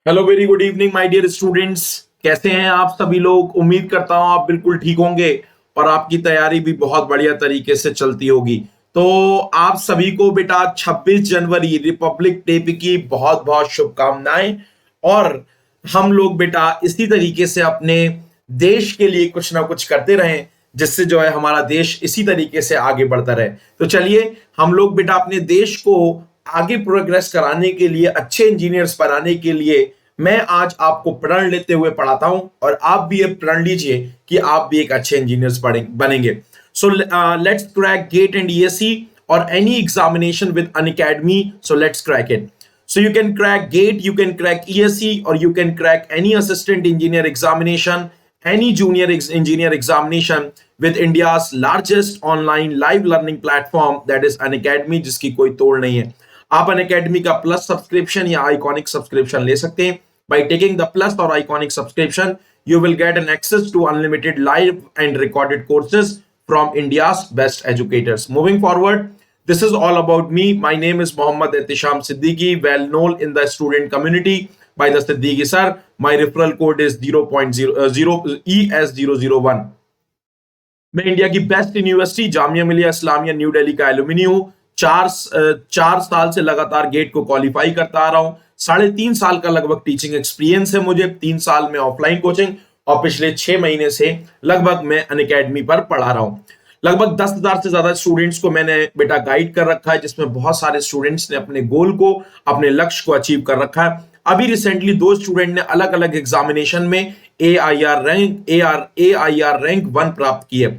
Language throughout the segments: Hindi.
Hello, very good evening my dear students. कैसे हैं आप सभी लोग? उम्मीद करता हूं आप बिल्कुल ठीक होंगे और आपकी तैयारी भी बहुत बढ़िया तरीके से चलती होगी। तो आप सभी को बेटा 26 जनवरी रिपब्लिक डे की बहुत बहुत शुभकामनाएं। और हम लोग बेटा इसी तरीके से अपने देश के लिए कुछ ना कुछ करते रहें, जिससे जो है हमारा देश इसी तरीके से आगे बढ़ता रहे। तो चलिए हम लोग बेटा अपने देश को आगे प्रोग्रेस कराने के लिए, अच्छे इंजीनियर्स बनाने के लिए मैं आज आपको प्रण लेते हुए पढ़ाता हूं और आप भी ये प्रण लीजिए कि आप भी एक अच्छे इंजीनियर्स बनेंगे। So let's crack GATE and ESC और any examination with Unacademy. So let's crack it. So you can crack GATE, you can crack ESE, or you can crack any assistant engineer examination, any junior engineer examination with India's largest online live learning platform, that is Unacademy, जिसकी कोई तोड़ नहीं है। आप Unacademy का प्लस सब्सक्रिप्शन या आइकॉनिक सब्सक्रिप्शन ले सकते हैं। By taking the plus or iconic subscription, you will get an access to unlimited live and recorded courses from India's best educators. Moving forward, this is all about me. My name is Mohammad Ehtisham Siddiqui, well known in the student community by the Siddiqui sir. My referral code is 0.00 ES001. मैं इंडिया की best university Jamia Millia Islamia new Delhi का एलुमिनी हूं। चार साल से लगातार गेट को क्वालिफाई करता आ रहा हूं। 3.5 साल का लगभग टीचिंग एक्सपीरियंस है मुझे। 3 साल में ऑफलाइन कोचिंग और पिछले 6 महीने से लगभग मैं अनअकैडमी पर पढ़ा रहा हूं। लगभग 10,000 से ज्यादा स्टूडेंट्स को मैंने बेटा गाइड कर रखा है, जिसमें बहुत सारे स्टूडेंट्स ने अपने गोल को, अपने लक्ष्य को अचीव कर रखा है। अभी रिसेंटली 2 स्टूडेंट ने अलग अलग एग्जामिनेशन में AIR रैंक 1 प्राप्त की है।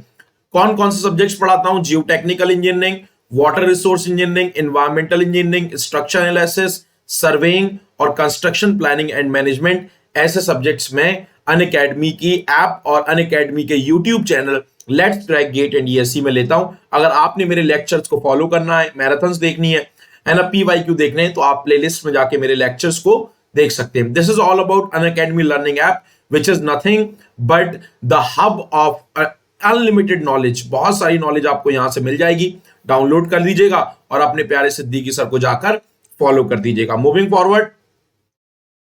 कौन कौन से सब्जेक्ट्स पढ़ाता हूं? Geotechnical engineering, water resource engineering, environmental engineering, structure analysis, surveying और कंस्ट्रक्शन प्लानिंग एंड मैनेजमेंट। ऐसे सब्जेक्ट्स में अनअकैडमी की ऐप और अनअकैडमी के YouTube channel let's crack GATE and ESE में लेता हूं। अगर आपने मेरे लेक्चर्स को फॉलो करना है, मैराथन्स देखनी है ना, PYQ देखने हैं, तो आप प्लेलिस्ट में जाके मेरे लेक्चर्स को देख सकते हैं। This is all about Unacademy learning app which is nothing but the hub of unlimited knowledge. बहुत सारी नॉलेज आपको यहां से मिल जाएगी। डाउनलोड कर लीजिएगा और अपने प्यारे सिद्दीकी सर को जाकर फॉलो कर दीजिएगा। मूविंग फॉरवर्ड,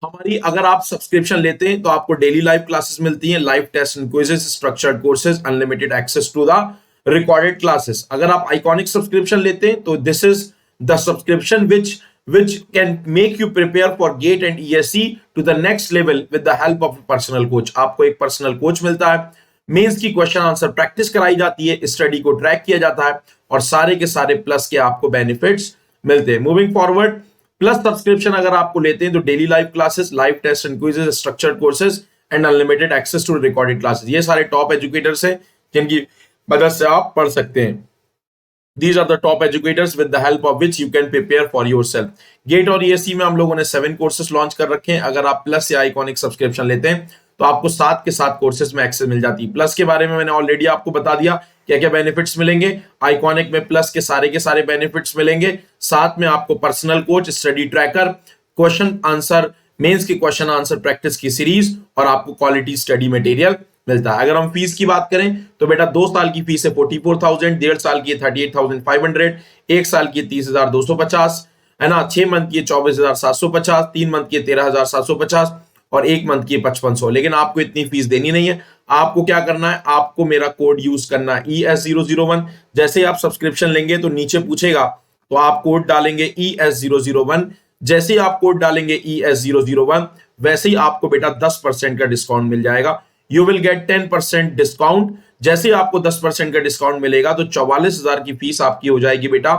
हमारी अगर आप सब्सक्रिप्शन लेते हैं तो आपको डेली लाइव क्लासेस मिलती हैं, live test and quizzes, structured courses, unlimited access to the recorded classes. अगर आप आइकॉनिक सब्सक्रिप्शन लेते हैं तो this is the subscription which can make you prepare for GATE and ESE to the next level with the help of a personal coach. आपको एक पर्सनल कोच मिलता है, मेंस की क्वेश्चन आंसर प्रैक्टिस कराई जाती है, स्टडी को ट्रैक किया जाता है और सारे के सारे प्लस के आपको बेनिफिट्स मिलते हैं। मूविंग फॉरवर्ड, प्लस सब्सक्रिप्शन अगर आपको लेते हैं तो daily live classes, live test and quizzes, structured courses and unlimited access to recorded classes. ये सारे टॉप एजुकेटर्स हैं जिनकी मदद से आप पढ़ सकते हैं। These are the top educators with the help of which you can prepare for yourself. GATE और ESE में हम लोगों ने 7 कोर्सेज लॉन्च कर रखे हैं। अगर आप प्लस या आइकॉनिक सब्सक्रिप्शन लेते हैं तो आपको 7 के 7 कोर्सेज में एक्सेस मिल जाती है। प्लस के बारे में मैंने ऑलरेडी आपको बता दिया क्या क्या बेनिफिट्स मिलेंगे। आइकॉनिक में प्लस के सारे बेनिफिट्स मिलेंगे। साथ में आपको personal coach, study tracker, question answer, mains के क्वेश्चन आंसर प्रैक्टिस की सीरीज और आपको क्वालिटी स्टडी मटेरियल मिलता है। अगर हम फीस की बात करें तो बेटा 2 साल की फीस है 44,000, 1.5 साल की 38,500, 1 साल की 30,250 है ना, 6 मंथ की 24,750, 3 मंथ की 13,750 और 1 मंथ की 5500। लेकिन आपको इतनी फीस देनी नहीं है। आपको क्या करना है, आपको मेरा कोड यूज करना है ES001। जैसे ही आप सब्सक्रिप्शन लेंगे तो नीचे पूछेगा तो आप कोड डालेंगे ES001। जैसे ही आप कोड डालेंगे ES001 वैसे ही आपको बेटा 10% का डिस्काउंट मिल जाएगा। You will get 10% discount. जैसे आपको 10% का डिस्काउंट मिलेगा तो 44,000 की फीस आपकी हो जाएगी बेटा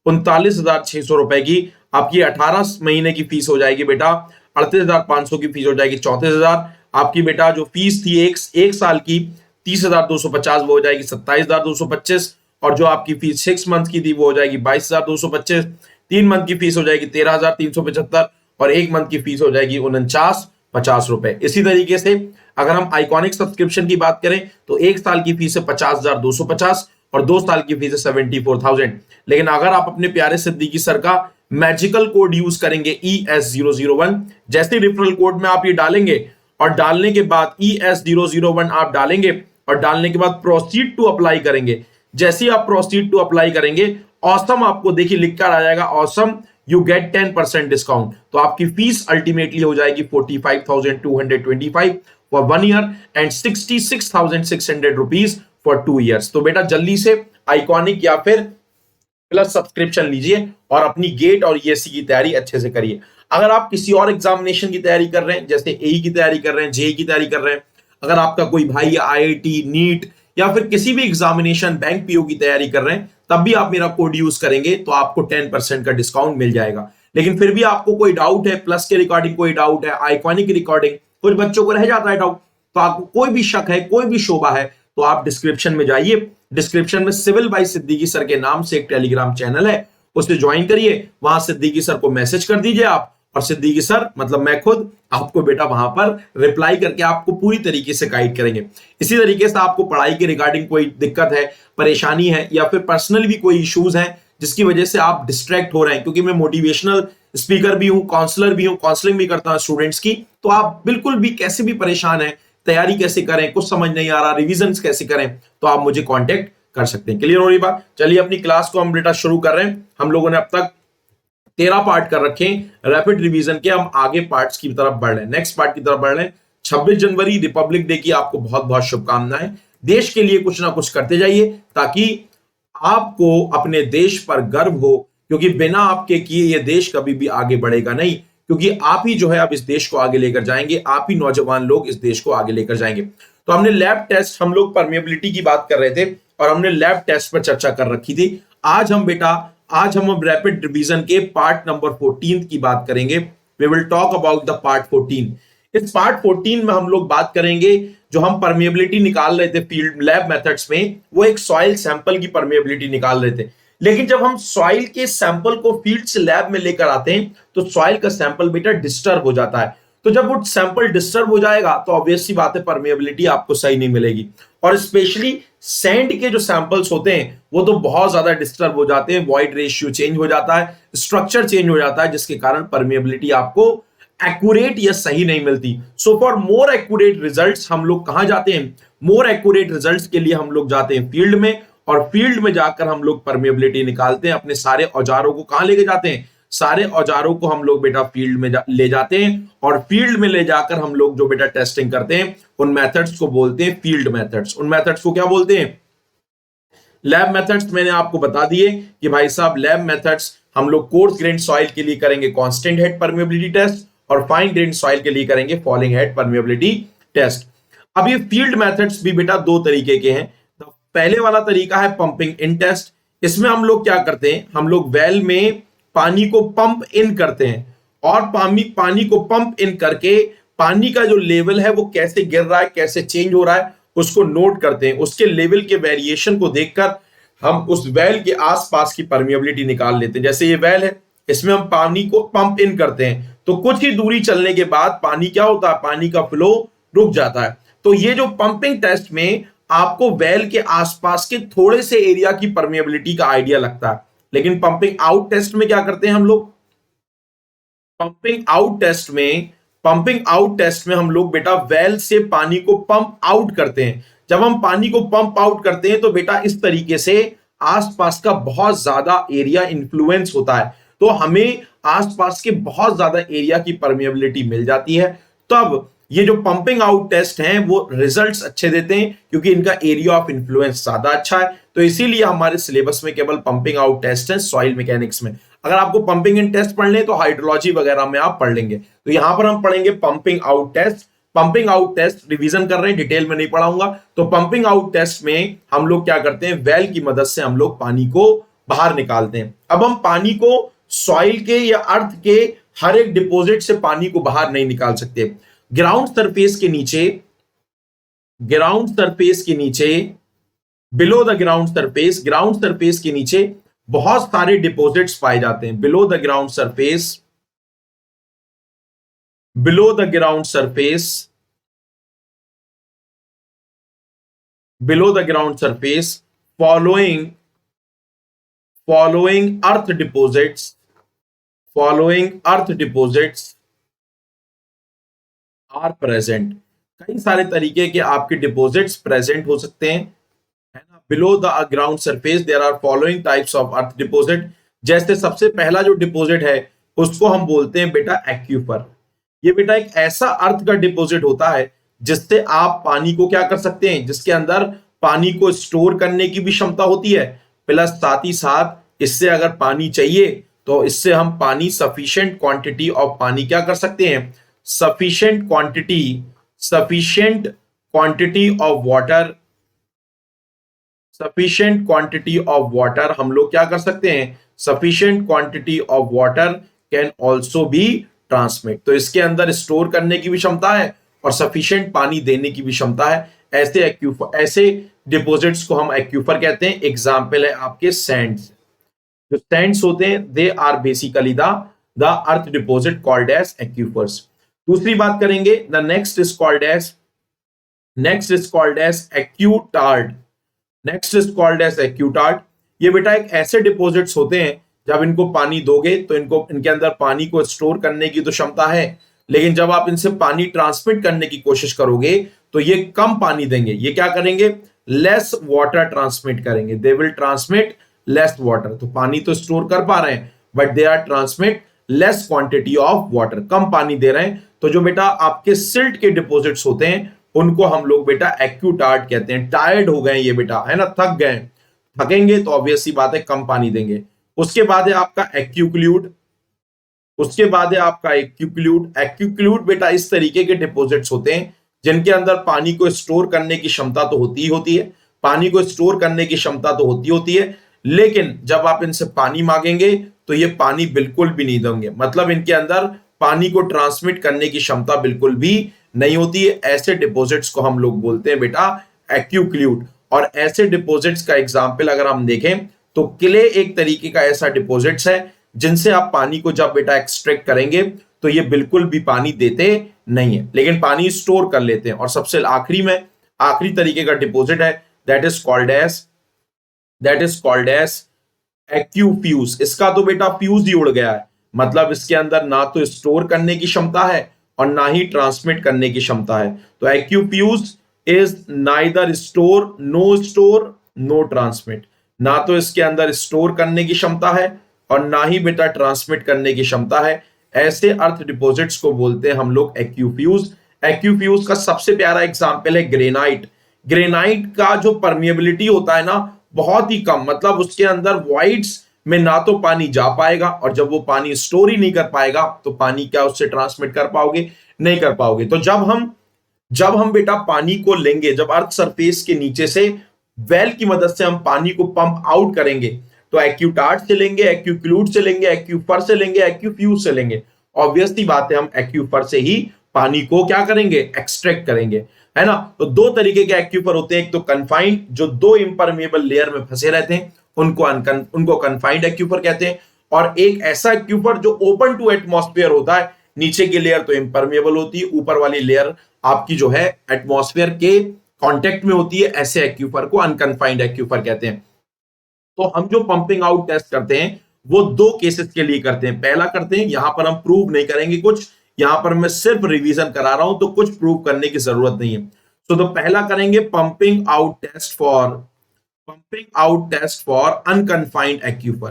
39,600 रुपए की। आपकी 18 महीने की फीस हो जाएगी बेटा 38,500 की फीस हो जाएगी 34,000। आपकी बेटा जो फीस थी एक साल की 30,250 वो हो जाएगी 27,225 और जो आपकी फीस 6 मंथ की थी वो हो जाएगी 22,225। 3 मंथ की फीस हो जाएगी 13,375 और 1 मंथ की फीस हो जाएगी 49,50 रुपए। इसी तरीके से अगर हम आइकॉनिक सब्सक्रिप्शन की बात करें तो 1 साल की फीस है 50,250 और 2 साल की फीस है 74,000। लेकिन अगर आप अपने प्यारे सिद्दीकी सर का मैजिकल कोड यूज करेंगे ES001, जैसे रेफरल कोड में आप ये डालेंगे और डालने के बाद ES001 आप डालेंगे और डालने के बाद प्रोसीड टू अप्लाई करेंगे। जैसे ही आप प्रोसीड टू अप्लाई करेंगे, ऑसम आपको देखिए लिखकर आ जाएगा, ऑसम यू गेट 10% डिस्काउंट। तो आपकी फीस अल्टीमेटली हो जाएगी 45,225 for 1 year and 66,600 rupees for 2 years. तो बेटा जल्दी से आइकॉनिक या फिर प्लस सब्सक्रिप्शन लीजिए और अपनी गेट और ईएससी की तैयारी अच्छे से करिए। अगर आप किसी और एग्जामिनेशन की तैयारी कर रहे हैं, जैसे एई की तैयारी कर रहे हैं, जेई की तैयारी कर रहे हैं, अगर आपका कोई भाई आईआईटी, नीट या फिर किसी भी एग्जामिनेशन बैंक पीओ की तैयारी कर रहे हैं, तब भी आप मेरा कोड यूज करेंगे तो आपको 10% का डिस्काउंट मिल जाएगा। लेकिन फिर भी आपको कोई डाउट है, प्लस के रिकॉर्डिंग कोई डाउट है, आइकॉनिक की रिकॉर्डिंग, कुछ बच्चों को रह जाता है डाउट, तो आपको कोई भी शक है, कोई भी शोभा है, तो आप डिस्क्रिप्शन में जाइए। डिस्क्रिप्शन में सिविल बाई सिद्दीकी सर के नाम से एक टेलीग्राम चैनल है, उसे ज्वाइन करिए। वहां सिद्दीकी सर को मैसेज कर दीजिए आप, और सिद्दीकी सर मतलब मैं खुद आपको बेटा वहां पर रिप्लाई करके आपको पूरी तरीके से गाइड करेंगे। इसी तरीके से आपको पढ़ाई के रिगार्डिंग कोई दिक्कत है, परेशानी है, या फिर पर्सनल भी कोई इश्यूज हैं जिसकी वजह से आप डिस्ट्रैक्ट हो रहे हैं, क्योंकि मैं मोटिवेशनल स्पीकर भी हूं, काउंसलर भी हूं, काउंसलिंग भी करता हूं स्टूडेंट्स की, तो आप बिल्कुल भी कैसे भी परेशान है, तैयारी कैसे करें, कुछ समझ नहीं आ रहा, रिविजन कैसे करें, तो आप मुझे कांटेक्ट कर सकते हैं। क्लियर हो रही बात? चलिए अपनी क्लास को हम बेटा शुरू कर रहे हैं। हम लोगों ने अब तक 13 पार्ट कर रखे हैं रैपिड रिवीजन के, हम आगे पार्ट्स की तरफ बढ़ रहे हैं, नेक्स्ट पार्ट की तरफ बढ़ रहे हैं। 26 जनवरी रिपब्लिक डे की आपको बहुत बहुत शुभकामनाएं। देश के लिए कुछ ना कुछ करते जाइए ताकि आपको अपने देश पर गर्व हो, क्योंकि बिना आपके किए ये देश कभी भी आगे बढ़ेगा नहीं, क्योंकि आप ही जो है अब इस देश को आगे लेकर जाएंगे, आप ही नौजवान लोग इस देश को आगे लेकर जाएंगे। तो हमने लैब टेस्ट, हम लोग परमेबिलिटी की बात कर रहे थे और हमने लैब टेस्ट पर चर्चा कर रखी थी। आज हम रैपिड रिवीजन के पार्ट नंबर 14 की बात करेंगे। We will talk about the part 14। इस पार्ट 14 में हम लोग बात करेंगे, जो हम परमेबिलिटी निकाल रहे थे फील्ड लैब मेथड्स में, वो एक सॉइल सैंपल की परमेबिलिटी निकाल रहे थे। लेकिन जब हम सॉइल के सैंपल को फील्ड से लैब में लेकर आते हैं तो सॉइल का सैंपल बेटा डिस्टर्ब हो जाता है। तो जब वो सैंपल डिस्टर्ब हो जाएगा तो ऑब्वियस सी बात है परमेबिलिटी आपको सही नहीं मिलेगी। और स्पेशली सैंड के जो सैंपल्स होते हैं वो तो बहुत ज्यादा डिस्टर्ब हो जाते हैं, वॉइड रेशियो चेंज हो जाता है, स्ट्रक्चर चेंज हो जाता है, जिसके कारण परमेबिलिटी आपको एक्यूरेट या सही नहीं मिलती। So for more accurate results हम लोग कहां जाते हैं? मोर एक्यूरेट रिजल्ट्स के लिए हम लोग जाते हैं फील्ड में, और फील्ड में जाकर हम लोग परमेबिलिटी निकालते हैं। अपने सारे औजारों को कहां लेके जाते हैं? सारे औजारों को हम लोग बेटा फील्ड में ले जाते हैं, और फील्ड में ले जाकर हम लोग जो बेटा टेस्टिंग करते हैं उन मेथड्स को बोलते हैं फील्ड मेथड्स। उन मेथड्स को क्या बोलते हैं? लैब मेथड्स मैंने आपको बता दिए कि भाई साहब लैब मेथड्स हम लोग कोर्स ग्रेन सॉइल के लिए करेंगे कांस्टेंट हेड परमेबिलिटी टेस्ट, और फाइन ग्रेन सॉइल के लिए करेंगे फॉलिंग हेड परमेबिलिटी टेस्ट। अब ये फील्ड मेथड्स भी बेटा दो तरीके के हैं। तो पहले वाला तरीका है पंपिंग इन टेस्ट। इसमें हम लोग क्या करते हैं? हम लोग वेल में पानी को पंप इन करते हैं, और पानी को पंप इन करके पानी का जो लेवल है वो कैसे गिर रहा है, कैसे चेंज हो रहा है, उसको नोट करते हैं। उसके लेवल के वेरिएशन को देखकर हम उस वेल के आसपास की परमेबिलिटी निकाल लेते हैं। जैसे ये वेल है, इसमें हम पानी को पंप इन करते हैं तो कुछ ही दूरी चलने के बाद पानी क्या होता है? पानी का फ्लो रुक जाता है। तो ये जो पंपिंग टेस्ट में आपको वेल के आसपास के थोड़े से एरिया की परमेबिलिटी का आइडिया लगता है, लेकिन पंपिंग आउट टेस्ट में क्या करते हैं हम लोग? पंपिंग आउट टेस्ट में हम लोग बेटा वेल से पानी को पंप आउट करते हैं। जब हम पानी को पंप आउट करते हैं तो बेटा इस तरीके से आसपास का बहुत ज्यादा एरिया इन्फ्लुएंस होता है, तो हमें आसपास के बहुत ज्यादा एरिया की परमेबिलिटी मिल जाती है। तब ये जो पंपिंग आउट टेस्ट हैं वो रिजल्ट्स अच्छे देते हैं, क्योंकि इनका एरिया ऑफ इन्फ्लुएंस ज्यादा अच्छा है। तो इसीलिए हमारे सिलेबस में केवल पंपिंग आउट टेस्ट है सॉइल मैकेनिक्स में। अगर आपको पंपिंग इन टेस्ट पढ़ने तो हाइड्रोलॉजी वगैरह में आप पढ़ लेंगे। तो यहां पर हम पढ़ेंगे pumping out test. Pumping out test revision कर रहे हैं, डिटेल में नहीं पढ़ाऊंगा। तो पंपिंग आउट टेस्ट में हम लोग क्या करते हैं? वेल की मदद से हम लोग पानी को बाहर निकालते हैं। अब हम पानी को सॉइल के या अर्थ के हर एक डिपॉजिट से पानी को बाहर नहीं निकाल सकते। ग्राउंड सरफेस के नीचे, बिलो द ग्राउंड सरफेस के नीचे बहुत सारे डिपॉजिट्स पाए जाते हैं। Below the ground surface following earth deposits are present. कई सारे तरीके के आपके डिपॉजिट्स प्रेजेंट हो सकते हैं, है ना। Below the ground surface there are following types of earth deposit. जैसे सबसे पहला जो डिपॉजिट है उसको हम बोलते हैं बेटा एक्यूफर। ये बेटा एक ऐसा अर्थ का डिपॉजिट होता है जिससे आप पानी को क्या कर सकते हैं, जिसके अंदर पानी को स्टोर करने की भी क्षमता होती है, प्लस साथ ही साथ इससे अगर पानी चाहिए तो इससे हम पानी सफिशिएंट क्वांटिटी ऑफ पानी क्या कर सकते हैं, sufficient quantity of water, sufficient quantity of water हम लोग क्या कर सकते हैं, sufficient quantity of water can also be transmit. तो इसके अंदर स्टोर करने की भी क्षमता है और सफिशिएंट पानी देने की भी क्षमता है। ऐसे डिपॉजिट्स को हम एक्यूफर कहते हैं। एग्जाम्पल है आपके सैंड्स। जो सैंड्स होते हैं they are basically the earth deposit called as aquifers. दूसरी बात करेंगे, the next is called as aquitard. Next is called as aquitard. ये बेटा एक ऐसे डिपॉजिट्स होते हैं जब इनको पानी दोगे तो इनके अंदर पानी को स्टोर करने की तो क्षमता है, लेकिन जब आप इनसे पानी ट्रांसमिट करने की कोशिश करोगे तो ये कम पानी देंगे। ये क्या करेंगे, लेस वाटर ट्रांसमिट करेंगे। They will transmit less water. तो पानी तो स्टोर कर पा रहे हैं but they are transmit less quantity of water, कम पानी दे रहे हैं। तो जो बेटा आपके सिल्ट के डिपॉजिट्स होते हैं उनको हम लोग बेटा एक्यूटार्ड कहते हैं। टायर्ड हो गए ये बेटा, है ना, थक गए। थकेंगे तो ऑब्वियस सी बात है कम पानी देंगे। उसके बाद है आपका एक्यूक्लूड। एक्यूक्लूड बेटा इस तरीके के डिपॉजिट्स होते हैं जिनके अंदर पानी को स्टोर करने की क्षमता तो होती ही होती है, पानी को स्टोर करने की क्षमता तो होती है, लेकिन जब आप इनसे पानी मांगेंगे तो ये पानी बिल्कुल भी नहीं देंगे। मतलब इनके अंदर पानी को ट्रांसमिट करने की क्षमता बिल्कुल भी नहीं होती है। ऐसे डिपॉजिट्स को हम लोग बोलते हैं बेटा एक्यूक्लूड। और ऐसे डिपॉजिट्स का एग्जांपल अगर हम देखें तो क्ले एक तरीके का ऐसा डिपॉजिट्स है जिनसे आप पानी को जब बेटा एक्सट्रैक्ट करेंगे तो ये बिल्कुल भी पानी देते नहीं है, लेकिन पानी स्टोर कर लेते हैं। और सबसे आखिरी तरीके का डिपॉजिट है दैट इज कॉल्ड एज एक्यूफ्यूज। इसका तो बेटा फ्यूज ही उड़ गया है, मतलब इसके अंदर ना तो स्टोर करने की क्षमता है और ना ही ट्रांसमिट करने की क्षमता है। तो aquifuge is neither store no transmit. ना तो इसके अंदर स्टोर करने की क्षमता है और ना ही बेटा ट्रांसमिट करने की क्षमता है। ऐसे अर्थ डिपॉजिट्स को बोलते हैं हम लोग एक्यूफ्यूज। एक्यूफ्यूज का सबसे प्यारा एग्जांपल है ग्रेनाइट। ग्रेनाइट का जो परमिएबिलिटी होता है ना बहुत ही कम, मतलब उसके अंदर वॉइड्स में ना तो पानी जा पाएगा और जब वो पानी स्टोर ही नहीं कर पाएगा तो पानी क्या उससे ट्रांसमिट कर पाओगे, नहीं कर पाओगे। तो जब हम बेटा पानी को लेंगे, जब अर्थ सरफेस के नीचे से वेल की मदद से हम पानी को पंप आउट करेंगे तो एक्यूटार्ड से लेंगे, एक्यूक्लूड से लेंगे, एक्यूफर से लेंगे, एक्यूफ्यूज से लेंगे। ऑब्वियसली बात है हम एक्यूफर से ही पानी को क्या करेंगे, एक्सट्रैक्ट करेंगे, है ना। तो दो तरीके के एक्यूफर होते हैं, एक तो कन्फाइंड जो दो इम्परमेबल लेयर में फंसे रहते हैं उनको कन्फाइंड एक्यूफर कहते हैं, और एक ऐसा एक्यूफर जो ओपन टू एटमॉस्फेयर होता है। नीचे की लेयर तो इम्परमेबल होती है, ऊपर वाली लेयर आपकी जो है एटमॉस्फेयर के कांटेक्ट में होती है। ऐसे एक्यूफर को अनकन्फाइंड एक्यूफर कहते हैं। तो हम जो पंपिंग आउट टेस्ट करते हैं वो दो केसेस के लिए करते हैं। पहला करते हैं, यहां पर हम प्रूव नहीं करेंगे कुछ, यहां पर मैं सिर्फ रिवीजन करा रहा हूं तो कुछ प्रूव करने की जरूरत नहीं है। तो पहला करेंगे pumping out test for unconfined aquifer.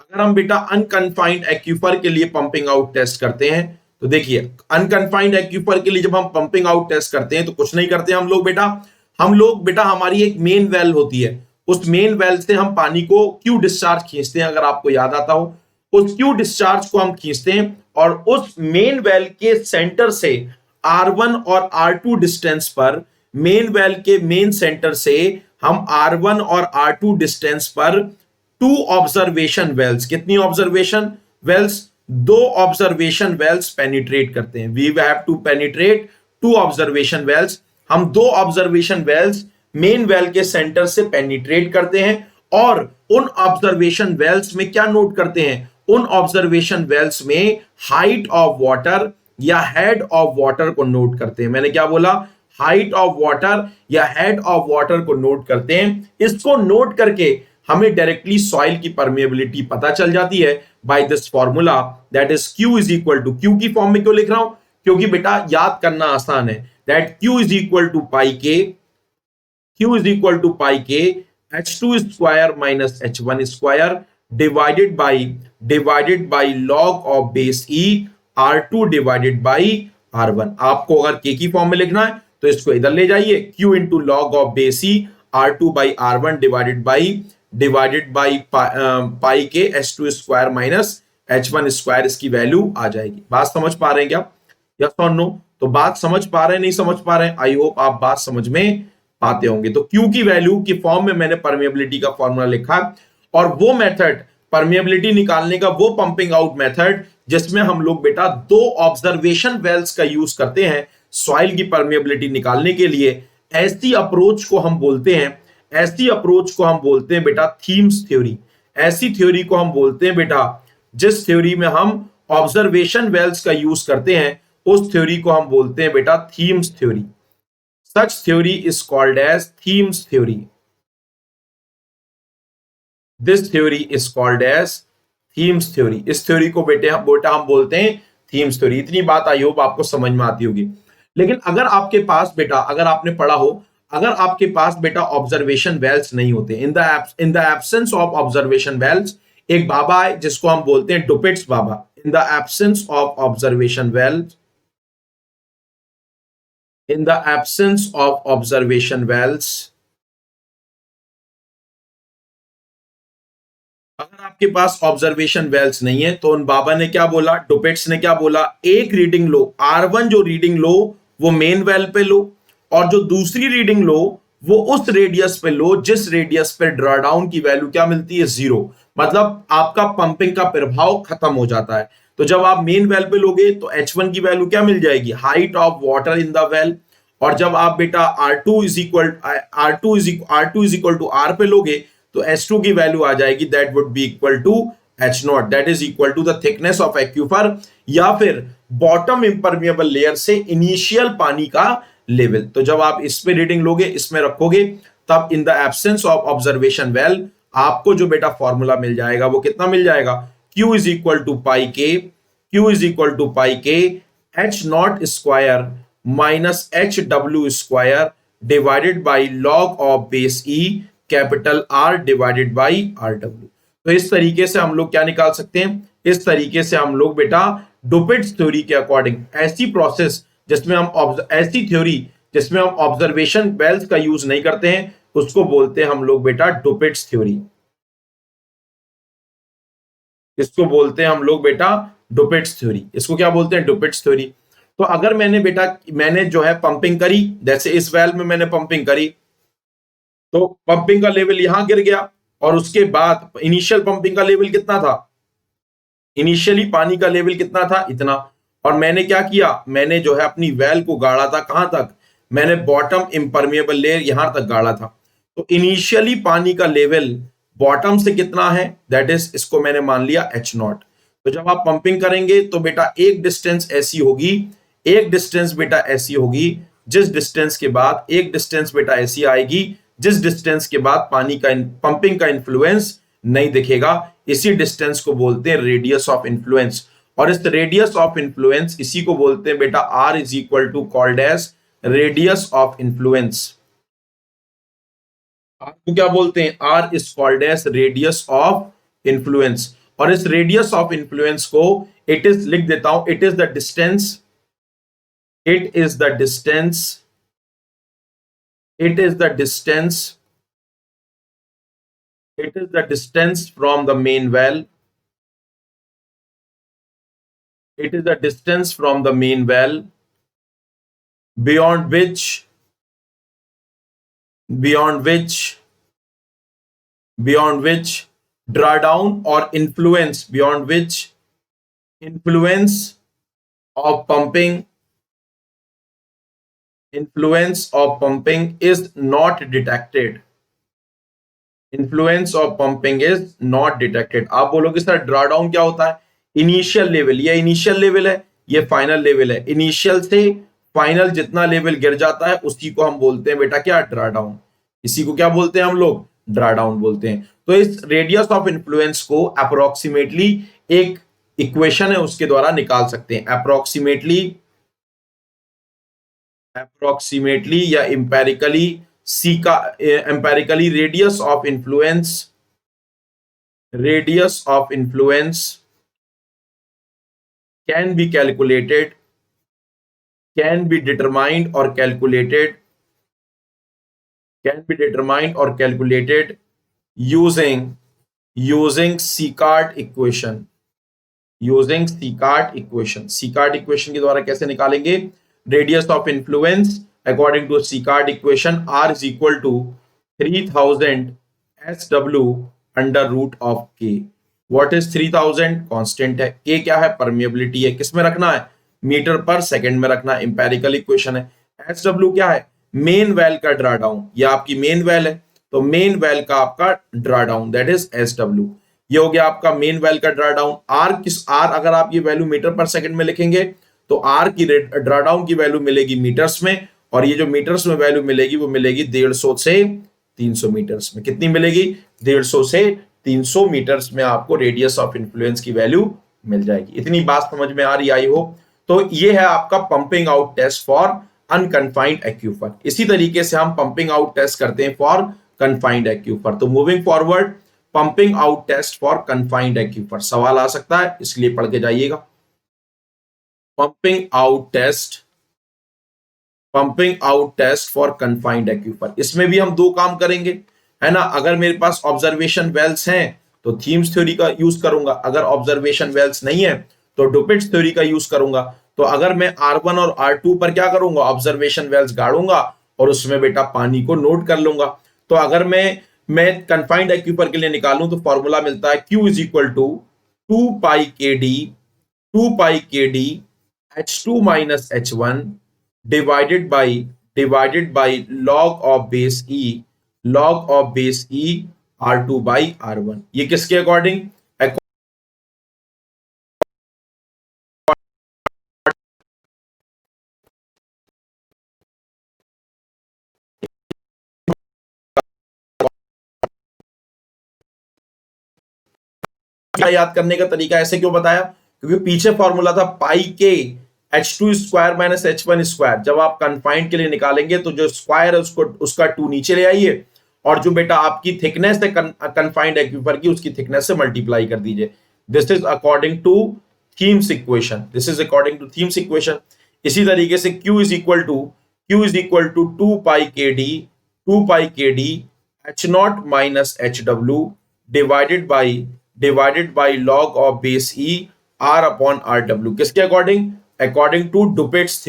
अगर हम बेटा अनकन्फाइंड एक्यूफर के लिए पंपिंग आउट टेस्ट करते हैं तो देखिए, अनकन्फाइंड एक्यूफर के लिए जब हम पंपिंग आउट टेस्ट करते हैं तो कुछ नहीं करते हम लोग बेटा हमारी एक मेन वेल होती है, उस मेन वेल से हम पानी को क्यू डिस्चार्ज खींचते हैं। अगर आपको याद आता हो, उस क्यू डिस्चार्ज को हम खींचते हैं और उस मेन वेल के सेंटर से R1 और R2 डिस्टेंस पर, मेन वेल के मेन सेंटर से हम R1 और R2 डिस्टेंस पर टू ऑब्जर्वेशन वेल्स, कितनी ऑब्जर्वेशन वेल्स, दो ऑब्जर्वेशन वेल्स पेनिट्रेट करते हैं। We have to penetrate two observation wells. हम दो ऑब्जर्वेशन वेल्स मेन वेल के सेंटर से पेनिट्रेट करते हैं और उन ऑब्जर्वेशन वेल्स में क्या नोट करते हैं, उन ऑब्जर्वेशन वेल्स में हाइट ऑफ वाटर या हेड ऑफ वाटर को नोट करते हैं। मैंने क्या बोला, हाइट ऑफ वाटर या हेड ऑफ वाटर को नोट करते हैं। इसको नोट करके हमें डायरेक्टली सॉइल की परमेबिलिटी पता चल जाती है by this formula that is Q is equal to, Q की फॉर्म में क्यों लिख रहा हूं, क्योंकि बेटा याद करना आसान है, that Q is equal to pi K H2 square minus H1 square divided by log of base e R2 divided by R1। आपको अगर के की फॉर्म में लिखना है तो इसको इधर ले जाइए, Q into log of base e R2 by R1 divided by pi K H2 square minus H1 square, इसकी वैल्यू आ जाएगी। बात समझ पा रहे हैं क्या? यस और नो? तो बात समझ पा रहे हैं, नहीं समझ पा रहे हैं? आई होप आप बात समझ में पाते होंगे। तो Q की वैल्यू की फॉर्म में मैंने परमेबिलिटी का फॉर्मूला लिखा, और वो मेथड परमेबिलिटी निकालने का, वो पंपिंग आउट मेथड जिसमें हम लोग बेटा दो ऑब्जर्वेशन वेल्स का यूज करते हैं सॉइल की परमेबिलिटी निकालने के लिए। ऐसी अप्रोच को हम बोलते हैं, ऐसी अप्रोच को हम बोलते हैं बेटा थीम्स थ्योरी। ऐसी थ्योरी को हम बोलते हैं बेटा, जिस थ्योरी में हम ऑब्जर्वेशन वेल्स का यूज करते हैं, उस थ्योरी को हम बोलते हैं बेटा themes theory. Such theory is called as themes theory. This theory is called as themes theory. इस थ्योरी को बेटा हम बोलते हैं थीम्स थ्योरी। इतनी बात आई होप आपको समझ में आती होगी। लेकिन अगर आपके पास बेटा, अगर आपने पढ़ा हो, अगर आपके पास बेटा ऑब्जर्वेशन वेल्स नहीं होते, in the absence of observation wells, एक बाबा है जिसको हम बोलते हैं डुपिट्स बाबा। In the absence of observation wells, in the absence of observation wells, अगर आपके पास ऑब्जर्वेशन वेल्स नहीं है तो उन बाबा ने क्या बोला, डुपेट्स ने क्या बोला, एक रीडिंग लो R1, जो रीडिंग लो वो मेन वेल पे लो, और जो दूसरी रीडिंग लो वो उस रेडियस पे लो जिस रेडियस पे ड्रॉडाउन की वैल्यू क्या मिलती है, 0। मतलब आपका पंपिंग का प्रभाव खत्म हो जाता है। तो जब आप मेन वेल पे लोगे तो H1 की वैल्यू क्या मिल जाएगी, height of water in the well. और जब आप बेटा R2 is equal to R पे लोगे तो H2 की वैल्यू आ जाएगी, that would be equal to H0, that is equal to the thickness of aquifer, या फिर बॉटम इम्परमिएबल लेयर से इनिशियल पानी का लेवल। तो जब आप इस पे रीडिंग लोगे, इसमें रखोगे, तब इन the absence of observation well आपको जो बेटा फॉर्मूला मिल जाएगा वो कितना मिल जाएगा, Q is equal to pi के, Q is equal to pi के H0 square minus HW square divided by log of base E capital R divided by RW। तो इस तरीके से हम लोग क्या निकाल सकते हैं, इस तरीके से हम लोग बेटा डुपिट्स थ्योरी के अकॉर्डिंग, ऐसी प्रोसेस जिसमें हम ऐसी थ्योरी जिसमें हम ऑब्जर्वेशन वेल्स का यूज नहीं करते हैं, उसको बोलते हैं हम लोग बेटा डुपिट्स थ्योरी। इसको बोलते हैं हम लोग बेटा डुपिट्स थ्योरी। इसको क्या बोलते हैं, डुपिट्स थ्योरी। तो अगर मैंने जो है पंपिंग करी, जैसे इस वेल में मैंने पंपिंग करी, तो पंपिंग का लेवल यहां गिर गया, और उसके बाद इनिशियल पंपिंग का लेवल कितना था, इनिशियली पानी का लेवल कितना था, इतना। और मैंने क्या किया, मैंने जो है अपनी वेल को गाड़ा था कहां तक, मैंने बॉटम इम्परमिएबल लेयर यहां तक गाड़ा था। तो इनिशियली पानी का लेवल बॉटम से कितना है, दैट इज, इसको मैंने मान लिया H0। तो जब आप पंपिंग करेंगे तो बेटा एक डिस्टेंस ऐसी होगी, एक डिस्टेंस बेटा ऐसी होगी, जिस डिस्टेंस के बाद एक डिस्टेंस बेटा ऐसी आएगी, जिस डिस्टेंस के बाद पानी का पंपिंग का इन्फ्लुएंस नहीं दिखेगा। इसी डिस्टेंस को बोलते हैं रेडियस ऑफ इन्फ्लुएंस। और इस रेडियस ऑफ इन्फ्लुएंस, इसी को बोलते हैं बेटा R is equal to called as radius of influence. आपको क्या बोलते हैं, R is called as radius of influence. और इस रेडियस ऑफ इन्फ्लुएंस को इट इज, लिख देता हूं, it is the distance, it is the distance, it is the distance, it is the distance from the main well, it is the distance from the main well beyond which drawdown or influence, beyond which influence of pumping is not detected, influence of pumping is not detected। आप बोलोगे सर ड्रॉडाउन क्या होता है, इनिशियल लेवल, ये इनिशियल लेवल है, ये फाइनल लेवल है। इनिशियल से फाइनल जितना लेवल गिर जाता है उसी को हम बोलते हैं बेटा क्या, ड्रॉडाउन। इसी को क्या बोलते हैं हम लोग, ड्रॉडाउन बोलते हैं। तो इस रेडियस ऑफ इन्फ्लुएंस को अप्रोक्सीमेटली एक इक्वेशन है उसके द्वारा निकाल सकते हैं, अप्रोक्सीमेटली या एम्पेरिकली, सी का empirically radius of influence radius of influence can be calculated, can be determined or calculated, can be determined or calculated using Sicart equation, using Sichardt equation. Sichardt equation के द्वारा कैसे निकालेंगे? Radius of influence according to Sichardt equation R is equal to 3000 SW under root of K. What is 3000? Constant है। के क्या है? परमिएबिलिटी है। किस में रखना है? मीटर पर सेकंड में रखना। इंपेरिकल इक्वेशन है। SW क्या है? मेन वेल का ड्रा डाउन। ये आपकी मेन वेल है, तो मेन वेल का आपका draw down that is SW। ये हो गया आपका मेन वेल का ड्रा डाउन। आर अगर आप ये वैल्यू मीटर पर सेकंड में लिखेंगे तो आर की ड्रा डाउन की वैल्यू मिलेगी मीटर्स में, और ये जो मीटर्स में वैल्यू मिलेगी वो मिलेगी 150 से 300 मीटर्स में। कितनी मिलेगी? 150 से 300 मीटर्स में आपको रेडियस ऑफ इन्फ्लुएंस की वैल्यू मिल जाएगी। इतनी बात समझ में आ रही आई हो? तो ये है आपका pumping out test for unconfined aquifer. इसी तरीके से हम पंपिंग आउट टेस्ट करते हैं फॉर कन्फाइंड एक्यूफर। तो moving forward, pumping out test for confined aquifer सवाल आ सकता है, इसलिए पढ़ के जाइएगा। Pumping out test for confined aquifer, इसमें भी हम दो काम करेंगे, है ना। अगर मेरे पास ऑब्जर्वेशन वेल्स हैं तो थीम्स थ्योरी का यूज करूंगा, अगर ऑब्जर्वेशन वेल्स नहीं है तो डुपिट्स थ्योरी का यूज करूंगा। तो अगर मैं R1 और R2 पर क्या करूंगा? ऑब्जर्वेशन वेल्स गाड़ूंगा और उसमें बेटा पानी को नोट कर लूंगा। तो अगर मैं कन्फाइंड एक्यूफर के लिए निकालूं तो फॉर्मूला मिलता है Q is equal to 2 pi K D H2 minus H1 divided by log of base E R2 by R1। ये किसके अकॉर्डिंग? याद करने का तरीका ऐसे क्यों बताया? क्योंकि पीछे फॉर्मूला था पाई K H2 square minus H1 square. जब आप कन्फाइंड के लिए निकालेंगे तो जो स्क्वायर है उसका 2 नीचे ले आइए, और जो बेटा आपकी थिकनेस है कन्फाइंड एक्यूफर की उसकी थिकनेस से मल्टीप्लाई कर दीजिए। This is according to Thiem's equation. इसी तरीके से Q is equal to 2 pi K D H0 minus HW divided by log of base E R upon RW। किसके according? According to Dupuit's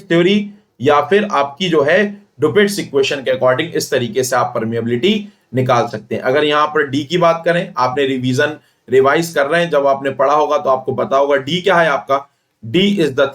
theory, या फिर आपकी जो है डुपिट्स इक्वेशन के अकॉर्डिंग इस तरीके से आप परमिएबिलिटी निकाल सकते हैं। अगर यहां पर डी की बात करें, आपने रिवाइज कर रहे हैं, जब आपने पढ़ा होगा तो आपको पता होगा डी क्या है आपका? D is the